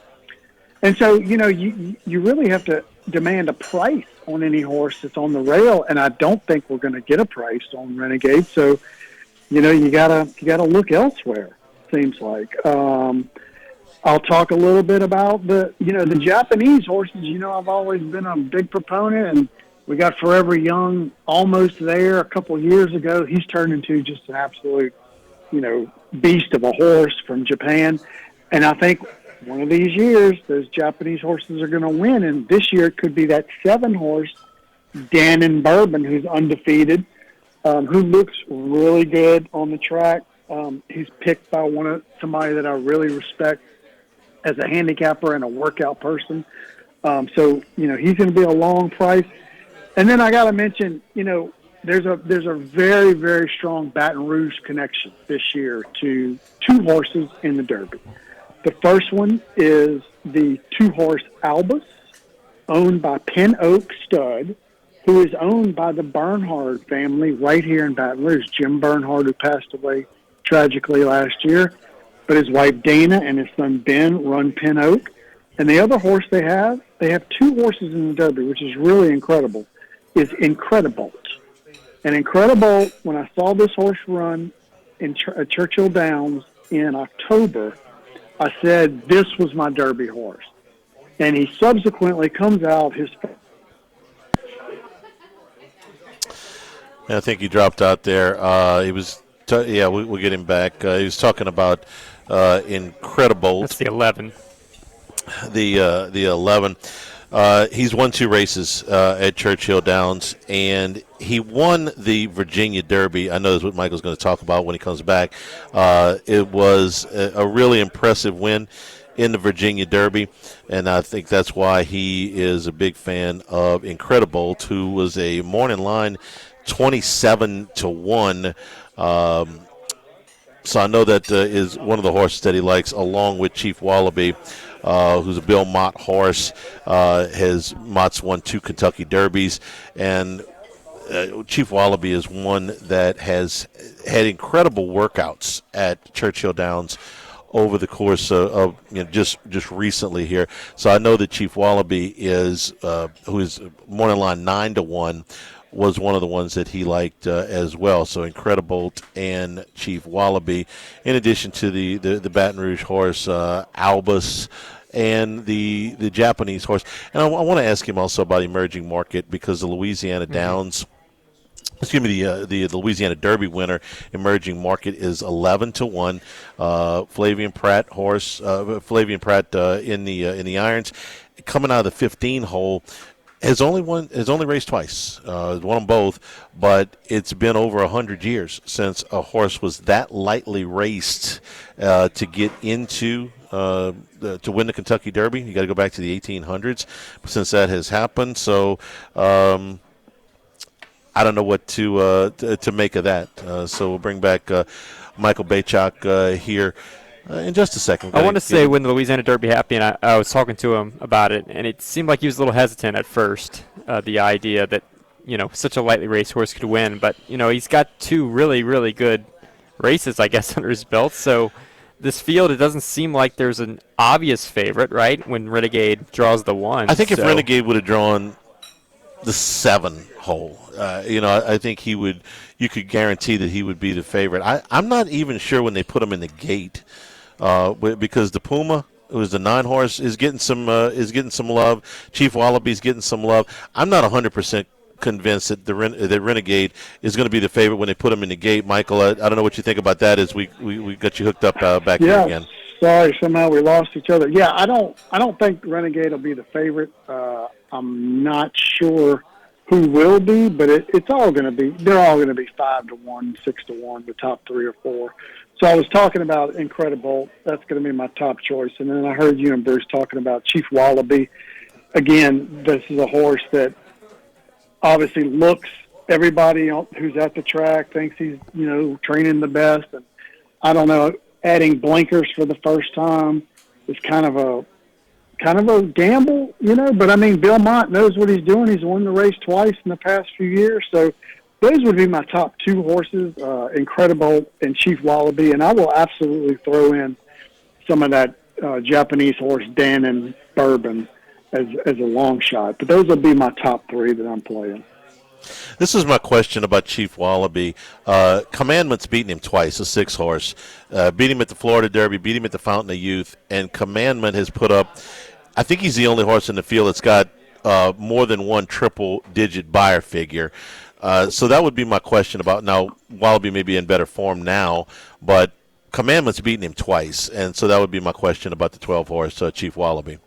[SPEAKER 12] so you really have to demand a price on any horse that's on the rail, and I don't think we're going to get a price on Renegade. So you gotta look elsewhere. Seems like. I'll talk a little bit about the Japanese horses. I've always been a big proponent, and we got Forever Young almost there a couple of years ago. He's turned into just an absolute, beast of a horse from Japan. And I think one of these years, those Japanese horses are going to win. And this year it could be that 7-horse, Dannon Bourbon, who's undefeated, who looks really good on the track. He's picked by somebody that I really respect as a handicapper and a workout person. So he's going to be a long price. And then I got to mention, there's a very, very strong Baton Rouge connection this year to 2 horses in the Derby. The first one is the 2-horse Albus, owned by Pin Oak Stud, who is owned by the Bernhard family right here in Baton Rouge. Jim Bernhard, who passed away tragically last year. But his wife Dana and his son Ben run Pin Oak. And the other horse they have 2 horses in the Derby, which is really incredible, is Incredibolt. And Incredibolt, when I saw this horse run at Churchill Downs in October, I said, this was my Derby horse. And he subsequently comes out
[SPEAKER 5] I think he dropped out there. He was, we'll get him back. He was talking about Incredibolt.
[SPEAKER 9] That's the 11.
[SPEAKER 5] The 11. He's won 2 races at Churchill Downs, and he won the Virginia Derby. I know that's what Michael's going to talk about when he comes back. It was a really impressive win in the Virginia Derby, and I think that's why he is a big fan of Incredibolt, who was a morning line 27 to 1. So I know that is one of the horses that he likes, along with Chief Wallaby, who's a Bill Mott horse. Mott's won 2 Kentucky Derbies, and Chief Wallaby is one that has had incredible workouts at Churchill Downs over the course of just recently here. So I know that Chief Wallaby is, who is morning line 9 to 1. Was one of the ones that he liked as well. So Incredibolt and Chief Wallaby, in addition to the Baton Rouge horse Albus and the Japanese horse. And I want to ask him also about emerging market, because the Louisiana Downs, the Louisiana Derby winner, emerging market, is 11 to 1. Flavian Pratt horse, Flavian Pratt in the irons, coming out of the 15 hole. Has only raced twice. Won them both, but it's been over 100 years since a horse was that lightly raced to get into to win the Kentucky Derby. You got to go back to the 1800s since that has happened. So I don't know what to make of that. So we'll bring back Michael Bachok here. In just a second.
[SPEAKER 9] I want to say when the Louisiana Derby happened, I was talking to him about it, and it seemed like he was a little hesitant at first, the idea that, such a lightly raced horse could win. But, he's got 2 really, really good races, I guess, under his belt. So this field, it doesn't seem like there's an obvious favorite, right, when Renegade draws the 1.
[SPEAKER 5] I think if Renegade would have drawn the 7 hole, I think you could guarantee that he would be the favorite. I'm not even sure when they put him in the gate. Because the Puma, who is the 9 horse, is getting some love. Chief Wallaby's getting some love. I'm not 100% convinced that the Renegade is going to be the favorite when they put him in the gate. Michael, I don't know what you think about that. As we got you hooked up back here again.
[SPEAKER 12] Sorry, somehow we lost each other. Yeah, I don't think Renegade will be the favorite. I'm not sure who will be, but it's all going to be. They're all going to be 5-1, 6-1, the top 3 or 4. So I was talking about Incredible. That's going to be my top choice. And then I heard you and Bruce talking about Chief Wallaby. Again, this is a horse that obviously looks. Everybody who's at the track thinks he's training the best. And I don't know. Adding blinkers for the first time is kind of a gamble, But I mean, Bill Mott knows what he's doing. He's won the race twice in the past few years. So those would be my top 2 horses, Incredible and Chief Wallaby. And I will absolutely throw in some of that Japanese horse, Dan and Bourbon, as a long shot. But those will be my top 3 that I'm playing.
[SPEAKER 5] This is my question about Chief Wallaby. Commandment's beaten him twice, a 6-horse. Beat him at the Florida Derby, beat him at the Fountain of Youth, and Commandment has put up, I think he's the only horse in the field that's got more than one triple-digit buyer figure. So that would be my question about, now, Wallaby may be in better form now, but Commandment's beaten him twice, and so that would be my question about the 12-horse Chief Wallaby.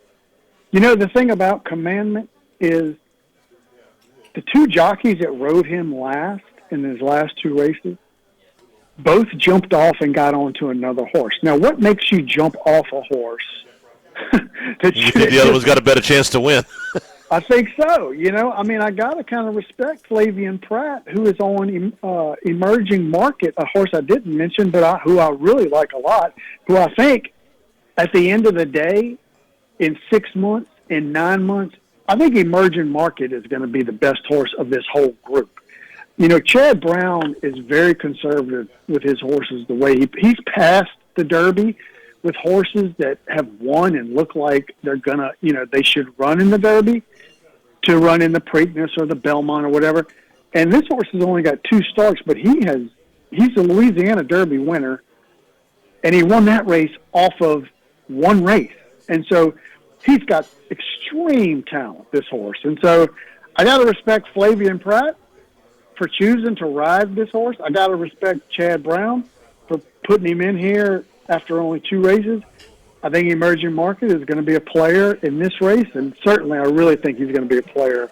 [SPEAKER 12] The thing about Commandment is the 2 jockeys that rode him last in his last 2 races both jumped off and got onto another horse. Now, what makes you jump off a horse?
[SPEAKER 5] You think the other one's got a better chance to win?
[SPEAKER 12] I think so. I got to kind of respect Flavian Pratt, who is on Emerging Market, a horse I didn't mention, but who I really like a lot, who I think at the end of the day, in 6 months, in 9 months, I think Emerging Market is going to be the best horse of this whole group. Chad Brown is very conservative with his horses. The way he's passed the Derby with horses that have won and look like they're going to, they should run in the Derby to run in the Preakness or the Belmont or whatever. And this horse has only got 2 starts, but he's a Louisiana Derby winner, and he won that race off of 1 race. And so he's got extreme talent, this horse. And so I got to respect Flavian Pratt for choosing to ride this horse. I got to respect Chad Brown for putting him in here after only 2 races. I think Emerging Market is going to be a player in this race, and certainly I really think he's going to be a player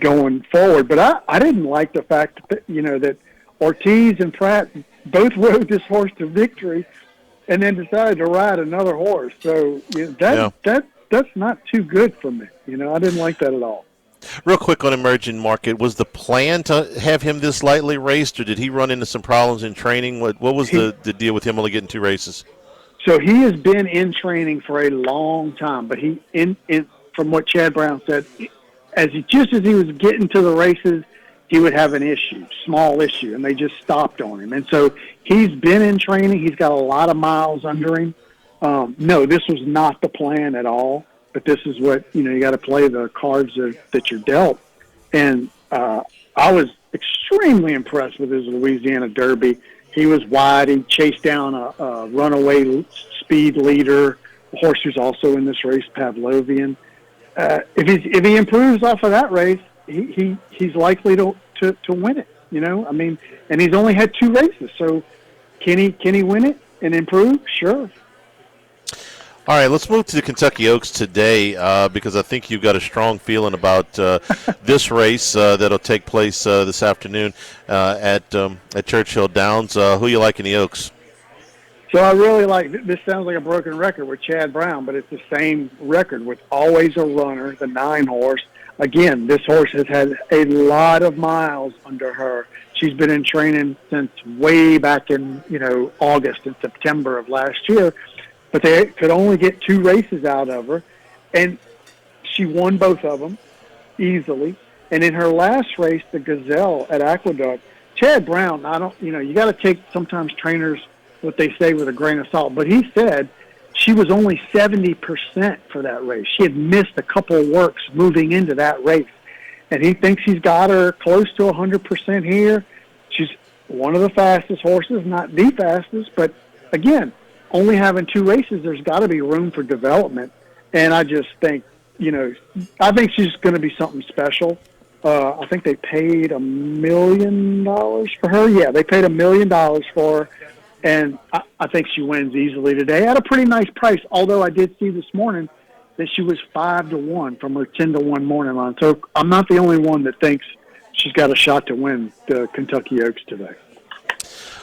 [SPEAKER 12] going forward. But I didn't like the fact that, that Ortiz and Pratt both rode this horse to victory and then decided to ride another horse. So that's not too good for me. I didn't like that at all.
[SPEAKER 5] Real quick on Emerging Market, was the plan to have him this lightly raced, or did he run into some problems in training? What was the deal with him only getting 2 races?
[SPEAKER 12] So he has been in training for a long time, but he from what Chad Brown said, just as he was getting to the races, he would have an issue, small issue, and they just stopped on him. And so he's been in training. He's got a lot of miles under him. No, this was not the plan at all, but this is what, you got to play the cards that you're dealt. And I was extremely impressed with his Louisiana Derby. He was wide. He chased down a runaway speed leader, a horse who's also in this race, Pavlovian. If he improves off of that race, he's likely to win it. And he's only had 2 races, so can he win it and improve? Sure.
[SPEAKER 5] All right, let's move to the Kentucky Oaks today because I think you've got a strong feeling about this race that'll take place this afternoon at Churchill Downs. Who you like in the Oaks?
[SPEAKER 12] So I really like, this sounds like a broken record with Chad Brown, but it's the same record with Always a Runner, the 9 horse. Again, this horse has had a lot of miles under her. She's been in training since way back in, August and September of last year. But they could only get 2 races out of her, and she won both of them easily. And in her last race, the Gazelle at Aqueduct, Chad Brown, you got to take sometimes trainers what they say with a grain of salt, but he said she was only 70% for that race. She had missed a couple of works moving into that race, and he thinks he's got her close to 100% here. She's one of the fastest horses, not the fastest, but again, only having 2 races, there's got to be room for development. And I just think, I think she's going to be something special. I think they paid $1 million for her. Yeah, they paid $1 million for her. And I think she wins easily today at a pretty nice price, although I did see this morning that she was 5-1 from her 10-1 morning line. So I'm not the only one that thinks she's got a shot to win the Kentucky Oaks today.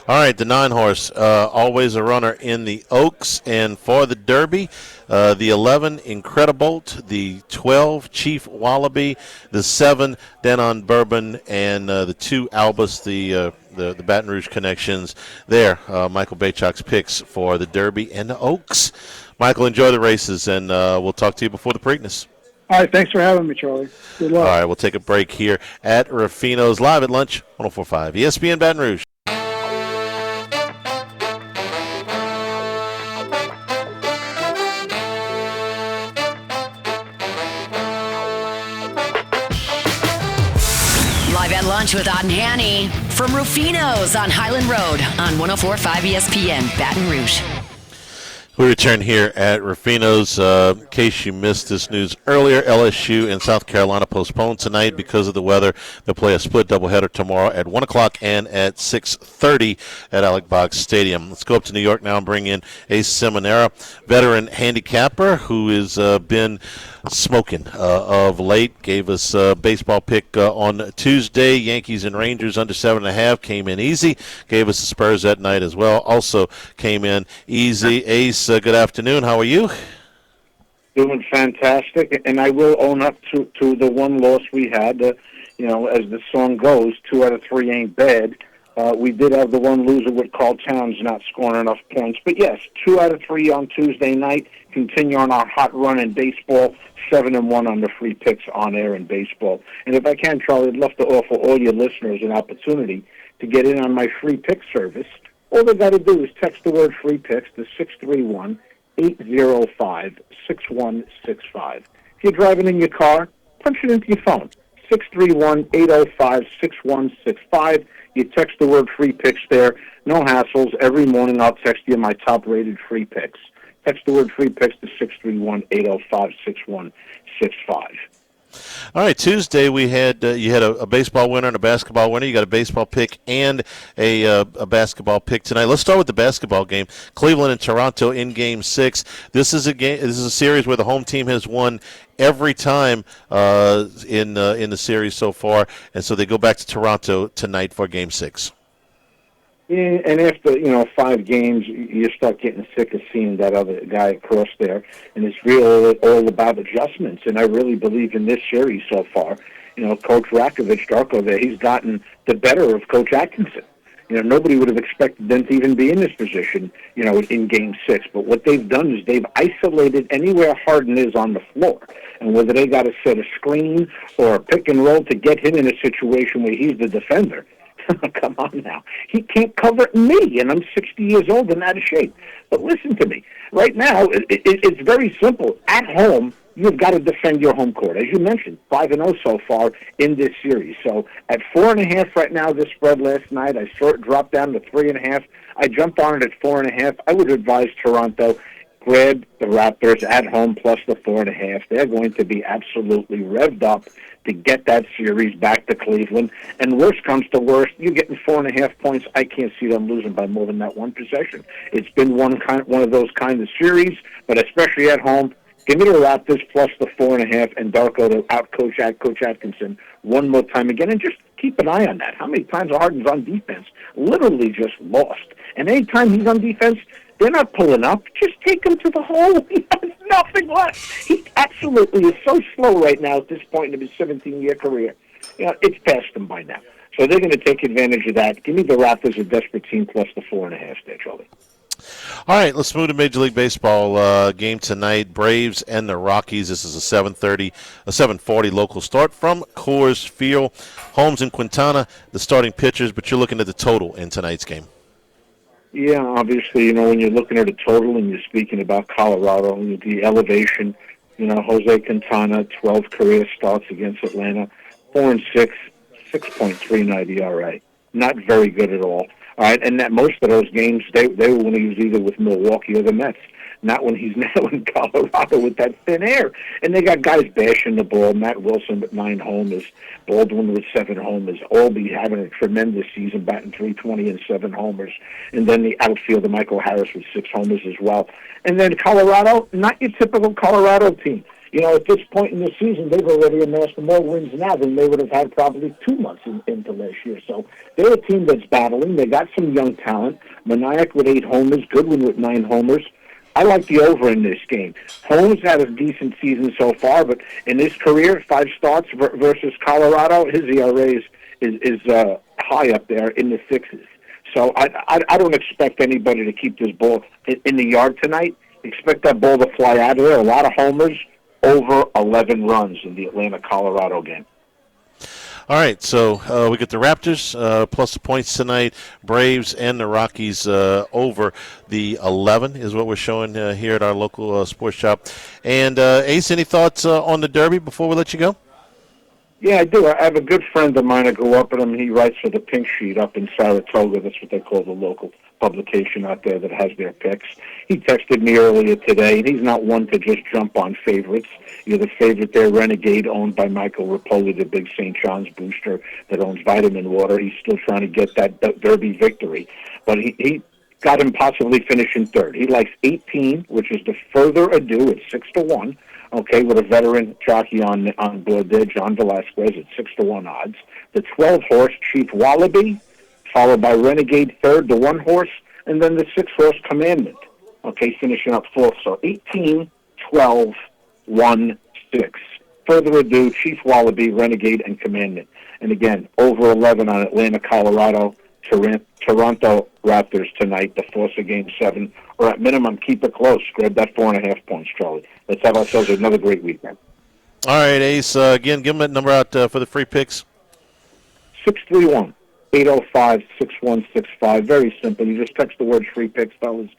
[SPEAKER 5] All right, the 9-horse, always a runner in the Oaks. And for the Derby, the 11, Incredibolt, the 12, Chief Wallaby, the 7, Denon Bourbon, and the 2, Albus, the Baton Rouge connections there. Michael Bachok's picks for the Derby and the Oaks. Michael, enjoy the races, and we'll talk to you before the Preakness.
[SPEAKER 12] All right, thanks for having me, Charlie. Good luck.
[SPEAKER 5] All right, we'll take a break here at Ruffino's Live at Lunch, 104.5 ESPN Baton Rouge.
[SPEAKER 1] Live at Lunch with Odd and Hanny from Rufino's on Highland Road on 104.5 ESPN Baton Rouge.
[SPEAKER 5] We return here at Rufino's. In case you missed this news earlier, LSU and South Carolina postponed tonight because of the weather. They'll play a split doubleheader tomorrow at 1 o'clock and at 6:30 at Alec Boggs Stadium. Let's go up to New York now and bring in Ace Seminara, veteran handicapper who has been smoking of late. Gave us a baseball pick on Tuesday. Yankees and Rangers under 7.5 came in easy. Gave us the Spurs that night as well. Also came in easy. Ace, good afternoon. How are you?
[SPEAKER 11] Doing fantastic, and I will own up to the one loss we had. As the song goes, 2 out of 3 ain't bad. We did have the one loser with Carl Towns not scoring enough points. But, yes, 2 out of 3 on Tuesday night. Continue on our hot run in baseball, 7-1 on the free picks on air in baseball. And if I can, Charlie, I'd love to offer all your listeners an opportunity to get in on my free pick service. All they got to do is text the word free picks to 631-805-6165. If you're driving in your car, punch it into your phone, 631-805-6165. You text the word free picks there. No hassles. Every morning I'll text you my top-rated free picks. Text the word free picks to 631-805-6165.
[SPEAKER 5] All right, Tuesday we had you had a baseball winner and a basketball winner. You got a baseball pick and a basketball pick tonight. Let's start with the basketball game. Cleveland and Toronto in Game 6. This is a game. This is a series where the home team has won every time in the series so far, and so they go back to Toronto tonight for Game 6.
[SPEAKER 11] Yeah, and after 5 games, you start getting sick of seeing that other guy across there, and it's really all about adjustments. And I really believe in this series so far. Coach Rakovic, Darko there, he's gotten the better of Coach Atkinson. Nobody would have expected them to even be in this position, in Game 6. But what they've done is they've isolated anywhere Harden is on the floor. And whether they got to set a screen or a pick and roll to get him in a situation where he's the defender, come on now. He can't cover me, and I'm 60 years old and out of shape. But listen to me. Right now, it's very simple. At home, you've got to defend your home court. As you mentioned, 5-0 so far in this series. So at 4.5 right now, this spread last night, I saw it drop down to 3.5. I jumped on it at 4.5. I would advise Toronto, grab the Raptors at home plus the 4.5. They're going to be absolutely revved up to get that series back to Cleveland. And worst comes to worst, you're getting 4.5 points. I can't see them losing by more than that one possession. It's been one of those kind of series, but especially at home, give me the Raptors plus the 4.5 and Darko to out-coach Coach Atkinson one more time again. And just keep an eye on that. How many times Harden's on defense? Literally just lost. And anytime he's on defense, they're not pulling up. Just take him to the hole. He has nothing left. He absolutely is so slow right now at this point in his 17-year career. It's past him by now. So they're going to take advantage of that. Give me the Raptors, a desperate team, plus the 4.5 there, Charlie.
[SPEAKER 5] All right, let's move to Major League Baseball game tonight. Braves and the Rockies. This is a 7:40 local start from Coors Field. Holmes and Quintana, the starting pitchers, but you're looking at the total in tonight's game.
[SPEAKER 11] Yeah, obviously, when you're looking at a total and you're speaking about Colorado, the elevation, Jose Quintana, 12 career starts against Atlanta, 4-6, 6.39 ERA. Not very good at all. All right, and that most of those games, they were winning either with Milwaukee or the Mets.
[SPEAKER 13] not when he's now in Colorado with that thin air. And they got guys bashing the ball. Matt Wilson with 9 homers, Baldwin with 7 homers, Albee having a tremendous season, batting .320 and 7 homers. And then the outfielder, Michael Harris, with 6 homers as well. And then Colorado, not your typical Colorado team. You know, at this point in the season, they've already amassed more wins now than they would have had probably 2 months into last year. So they're a team that's battling. They got some young talent. Maniac with 8 homers, Goodwin with 9 homers. I like the over in this game. Holmes had a decent season so far, but in his career, 5 starts versus Colorado, his ERA is high up there in the 6s. So I don't expect anybody to keep this ball in the yard tonight. Expect that ball to fly out of there. A lot of homers, over 11 runs in the Atlanta-Colorado game.
[SPEAKER 5] All right, so we get the Raptors plus the points tonight, Braves and the Rockies over the 11 is what we're showing here at our local sports shop. And Ace, any thoughts on the Derby before we let you go?
[SPEAKER 13] Yeah, I do. I have a good friend of mine. I grew up with him. He writes for the Pink Sheet up in Saratoga. That's what they call the local publication out there that has their picks. He texted me earlier today, and he's not one to just jump on favorites. You're the favorite there, Renegade, owned by Michael Rapoli, the big St. John's booster that owns Vitamin Water. He's still trying to get that Derby victory. But he got him possibly finishing third. He likes 18, which is the further ado at 6-1. Okay, with a veteran jockey on board there, John Velasquez, at 6-1 odds. The 12-horse Chief Wallaby, followed by Renegade third, the 1-horse, and then the 6-horse Commandment. Okay, finishing up fourth. So 18, 12, 1, 6. Further ado, Chief Wallaby, Renegade, and Commandment. And again, over 11 on Atlanta, Colorado, Toronto Raptors tonight, the force of Game 7. Or at minimum, keep it close. Grab that 4.5 points, Charlie. Let's have ourselves another great weekend.
[SPEAKER 5] All right, Ace. Again, give them that number out for the free picks.
[SPEAKER 13] 631-805-6165. Very simple. You just text the word free picks, fellas.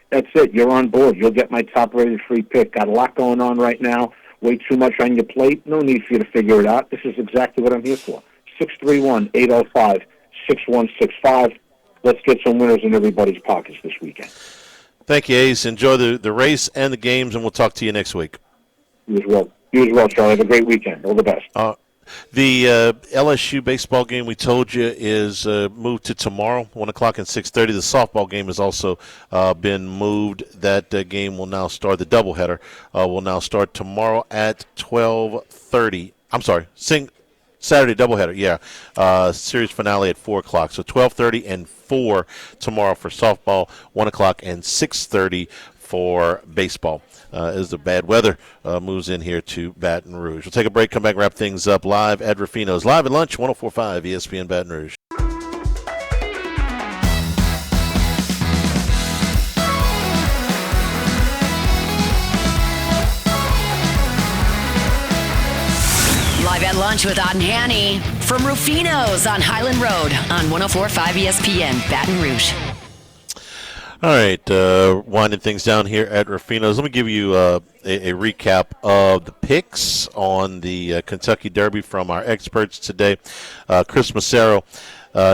[SPEAKER 13] That's it. You're on board. You'll get my top-rated free pick. Got a lot going on right now. Way too much on your plate. No need for you to figure it out. This is exactly what I'm here for. 631-805-6165. Let's get some winners in everybody's pockets this weekend.
[SPEAKER 5] Thank you, Ace. Enjoy the race and the games, and we'll talk to you next week.
[SPEAKER 13] You as well. You as well, Charlie. Have a great weekend. All the best.
[SPEAKER 5] The LSU baseball game we told you is moved to tomorrow, 1 o'clock and 6:30. The softball game has also been moved. That game will now start. The doubleheader will now start tomorrow at 12:30. I'm sorry, Saturday doubleheader, yeah. Series finale at 4 o'clock. So 12:30 and 4 tomorrow for softball, 1 o'clock and 6:30 for baseball. As the bad weather moves in here to Baton Rouge. We'll take a break, come back, wrap things up live at Rufino's. Live at lunch, 104.5 ESPN Baton Rouge.
[SPEAKER 1] Live at lunch with Odd and Hanny from Rufino's on Highland Road on 104.5 ESPN Baton Rouge.
[SPEAKER 5] All right, winding things down here at Rufino's. Let me give you a recap of the picks on the Kentucky Derby from our experts today. Chris Massaro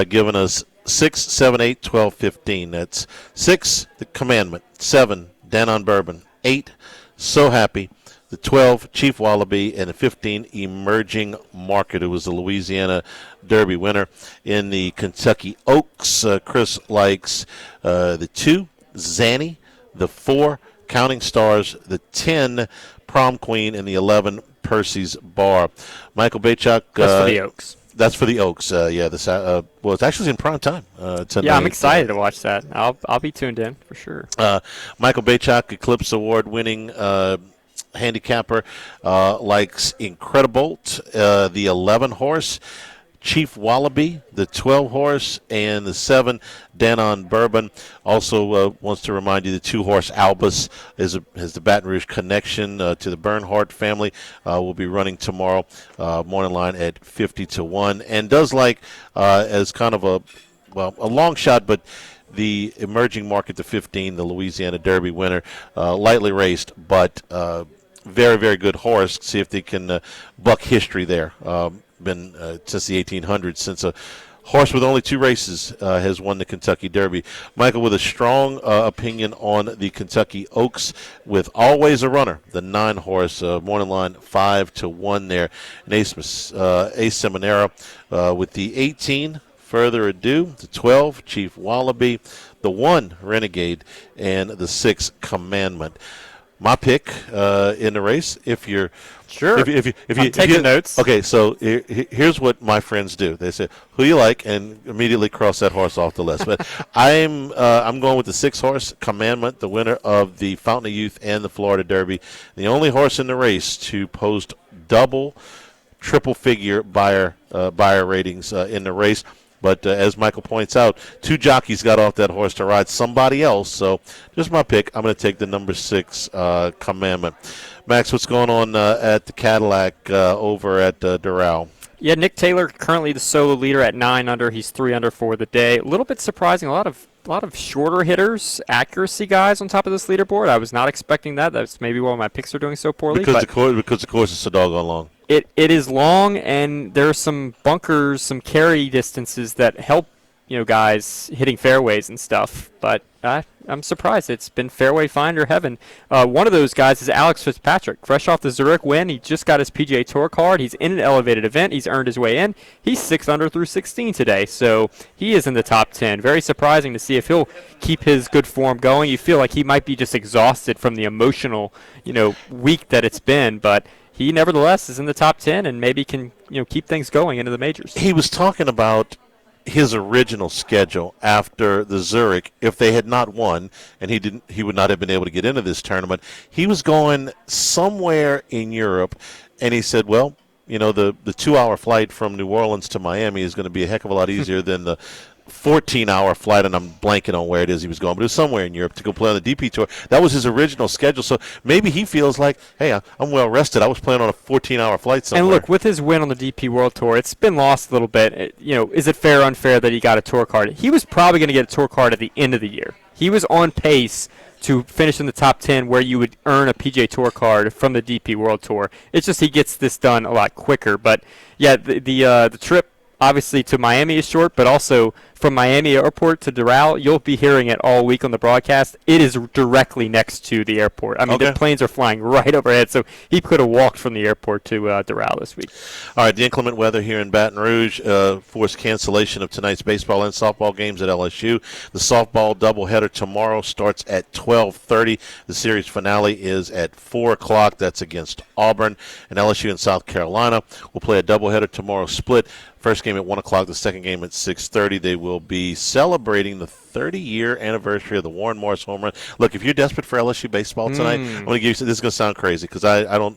[SPEAKER 5] giving us 6, 7, 8, 12, 15. That's 6, the Commandment. 7, Dan on Bourbon. 8, So Happy. The 12, Chief Wallaby, and the 15, Emerging Market. It was the Louisiana Derby winner. In the Kentucky Oaks, Chris likes the 2, Zanny, the 4, Counting Stars, the 10, Prom Queen, and the 11, Percy's Bar. Michael Bachuk.
[SPEAKER 9] That's for the Oaks.
[SPEAKER 5] That's for the Oaks. Yeah, well, it's actually in prime time tonight.
[SPEAKER 9] Yeah, I'm excited to watch that. I'll be tuned in for sure.
[SPEAKER 5] Michael Bachuk, Eclipse Award-winning handicapper, likes Incredibolt, the 11-horse, Chief Wallaby, the 12-horse, and the 7, Danon Bourbon. Also wants to remind you the 2-horse Albus has the Baton Rouge connection to the Bernhardt family. Will be running tomorrow, morning line at 50-1, and does like as kind of a long shot, but the Emerging Market, the 15, the Louisiana Derby winner, lightly raced, but very, very good horse. See if they can buck history there. Been since the 1800s, since a horse with only 2 races has won the Kentucky Derby. Michael, with a strong opinion on the Kentucky Oaks, with always a runner, the 9 horse, morning line 5-1 there. And Ace Seminara with the 18, Further Ado, the 12, Chief Wallaby, the 1, Renegade, and the 6, Commandment. My pick in the race, if you're
[SPEAKER 9] sure,
[SPEAKER 5] if
[SPEAKER 9] I'm taking notes.
[SPEAKER 5] Okay, so here's what my friends do. They say, "Who you like?" and immediately cross that horse off the list. But I'm going with the 6 horse, Commandment, the winner of the Fountain of Youth and the Florida Derby, the only horse in the race to post double, triple figure buyer ratings in the race. But as Michael points out, 2 jockeys got off that horse to ride somebody else. So just my pick. I'm going to take the number 6, Commandment. Max, what's going on at the Cadillac over at Doral?
[SPEAKER 9] Yeah, Nick Taylor currently the solo leader at 9 under. He's 3 under for the day. A little bit surprising. A lot of shorter hitters, accuracy guys on top of this leaderboard. I was not expecting that. That's maybe why my picks are doing so poorly.
[SPEAKER 5] Because the course is so doggone long.
[SPEAKER 9] It is long, and there are some bunkers, some carry distances that help, guys hitting fairways and stuff. But I'm surprised. It's been fairway finder heaven. One of those guys is Alex Fitzpatrick. Fresh off the Zurich win, he just got his PGA Tour card. He's in an elevated event. He's earned his way in. He's 6 under through 16 today, so he is in the top 10. Very surprising to see if he'll keep his good form going. You feel like he might be just exhausted from the emotional, week that it's been, but he nevertheless is in the top 10 and maybe can keep things going into the majors.
[SPEAKER 5] He was talking about his original schedule after the Zurich. If they had not won, and he would not have been able to get into this tournament, he was going somewhere in Europe, and he said, well, the 2-hour flight from New Orleans to Miami is going to be a heck of a lot easier than the 14-hour flight, and I'm blanking on where it is he was going, but it was somewhere in Europe to go play on the DP Tour. That was his original schedule, so maybe he feels like, hey, I'm well rested. I was playing on a 14-hour flight somewhere.
[SPEAKER 9] And look, with his win on the DP World Tour, it's been lost a little bit. Is it fair or unfair that he got a tour card? He was probably going to get a tour card at the end of the year. He was on pace to finish in the top 10 where you would earn a PGA Tour card from the DP World Tour. It's just he gets this done a lot quicker. But, yeah, the trip obviously to Miami is short, but also from Miami Airport to Doral, you'll be hearing it all week on the broadcast. It is directly next to the airport. I mean, the planes are flying right overhead, so he could have walked from the airport to Doral this week.
[SPEAKER 5] All right, the inclement weather here in Baton Rouge forced cancellation of tonight's baseball and softball games at LSU. The softball doubleheader tomorrow starts at 12:30. The series finale is at 4 o'clock. That's against Auburn. And LSU and South Carolina will play a doubleheader tomorrow split. First game at 1 o'clock, the second game at 6:30. They will be celebrating the 30-year anniversary of the Warren Morris home run. Look, if you're desperate for LSU baseball tonight, I'm going to give you – this is going to sound crazy because I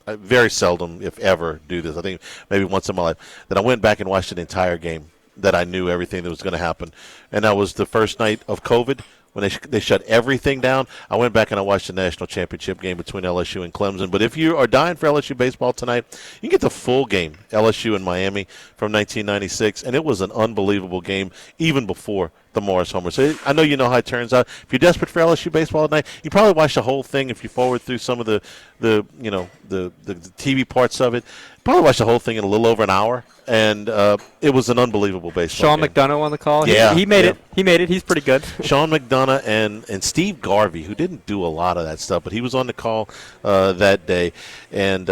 [SPEAKER 5] very seldom, if ever, do this. I think maybe once in my life. That I went back and watched an entire game that I knew everything that was going to happen. And that was the first night of COVID when they shut everything down. I went back and I watched the national championship game between LSU and Clemson. But if you are dying for LSU baseball tonight, you can get the full game, LSU and Miami from 1996, and it was an unbelievable game even before the Morris homer. So I know you know how it turns out. If you're desperate for LSU baseball tonight, you probably watch the whole thing. If you forward through some of the TV parts of it, probably watch the whole thing in a little over an hour. And it was an unbelievable baseball
[SPEAKER 9] Sean
[SPEAKER 5] game.
[SPEAKER 9] McDonough on the call.
[SPEAKER 5] Yeah,
[SPEAKER 9] he made it. He made it. He's pretty good.
[SPEAKER 5] Sean McDonough and Steve Garvey, who didn't do a lot of that stuff, but he was on the call that day. And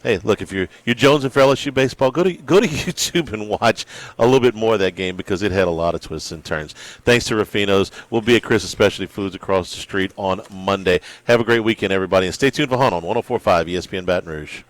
[SPEAKER 5] hey, look, if you're jonesing for LSU baseball, go to YouTube and watch a little bit more of that game because it had a lot of twists and turns. Thanks to Ruffino's. We'll be at Chris' Specialty Foods across the street on Monday. Have a great weekend, everybody, and stay tuned for Hunt on 104.5 ESPN Baton Rouge.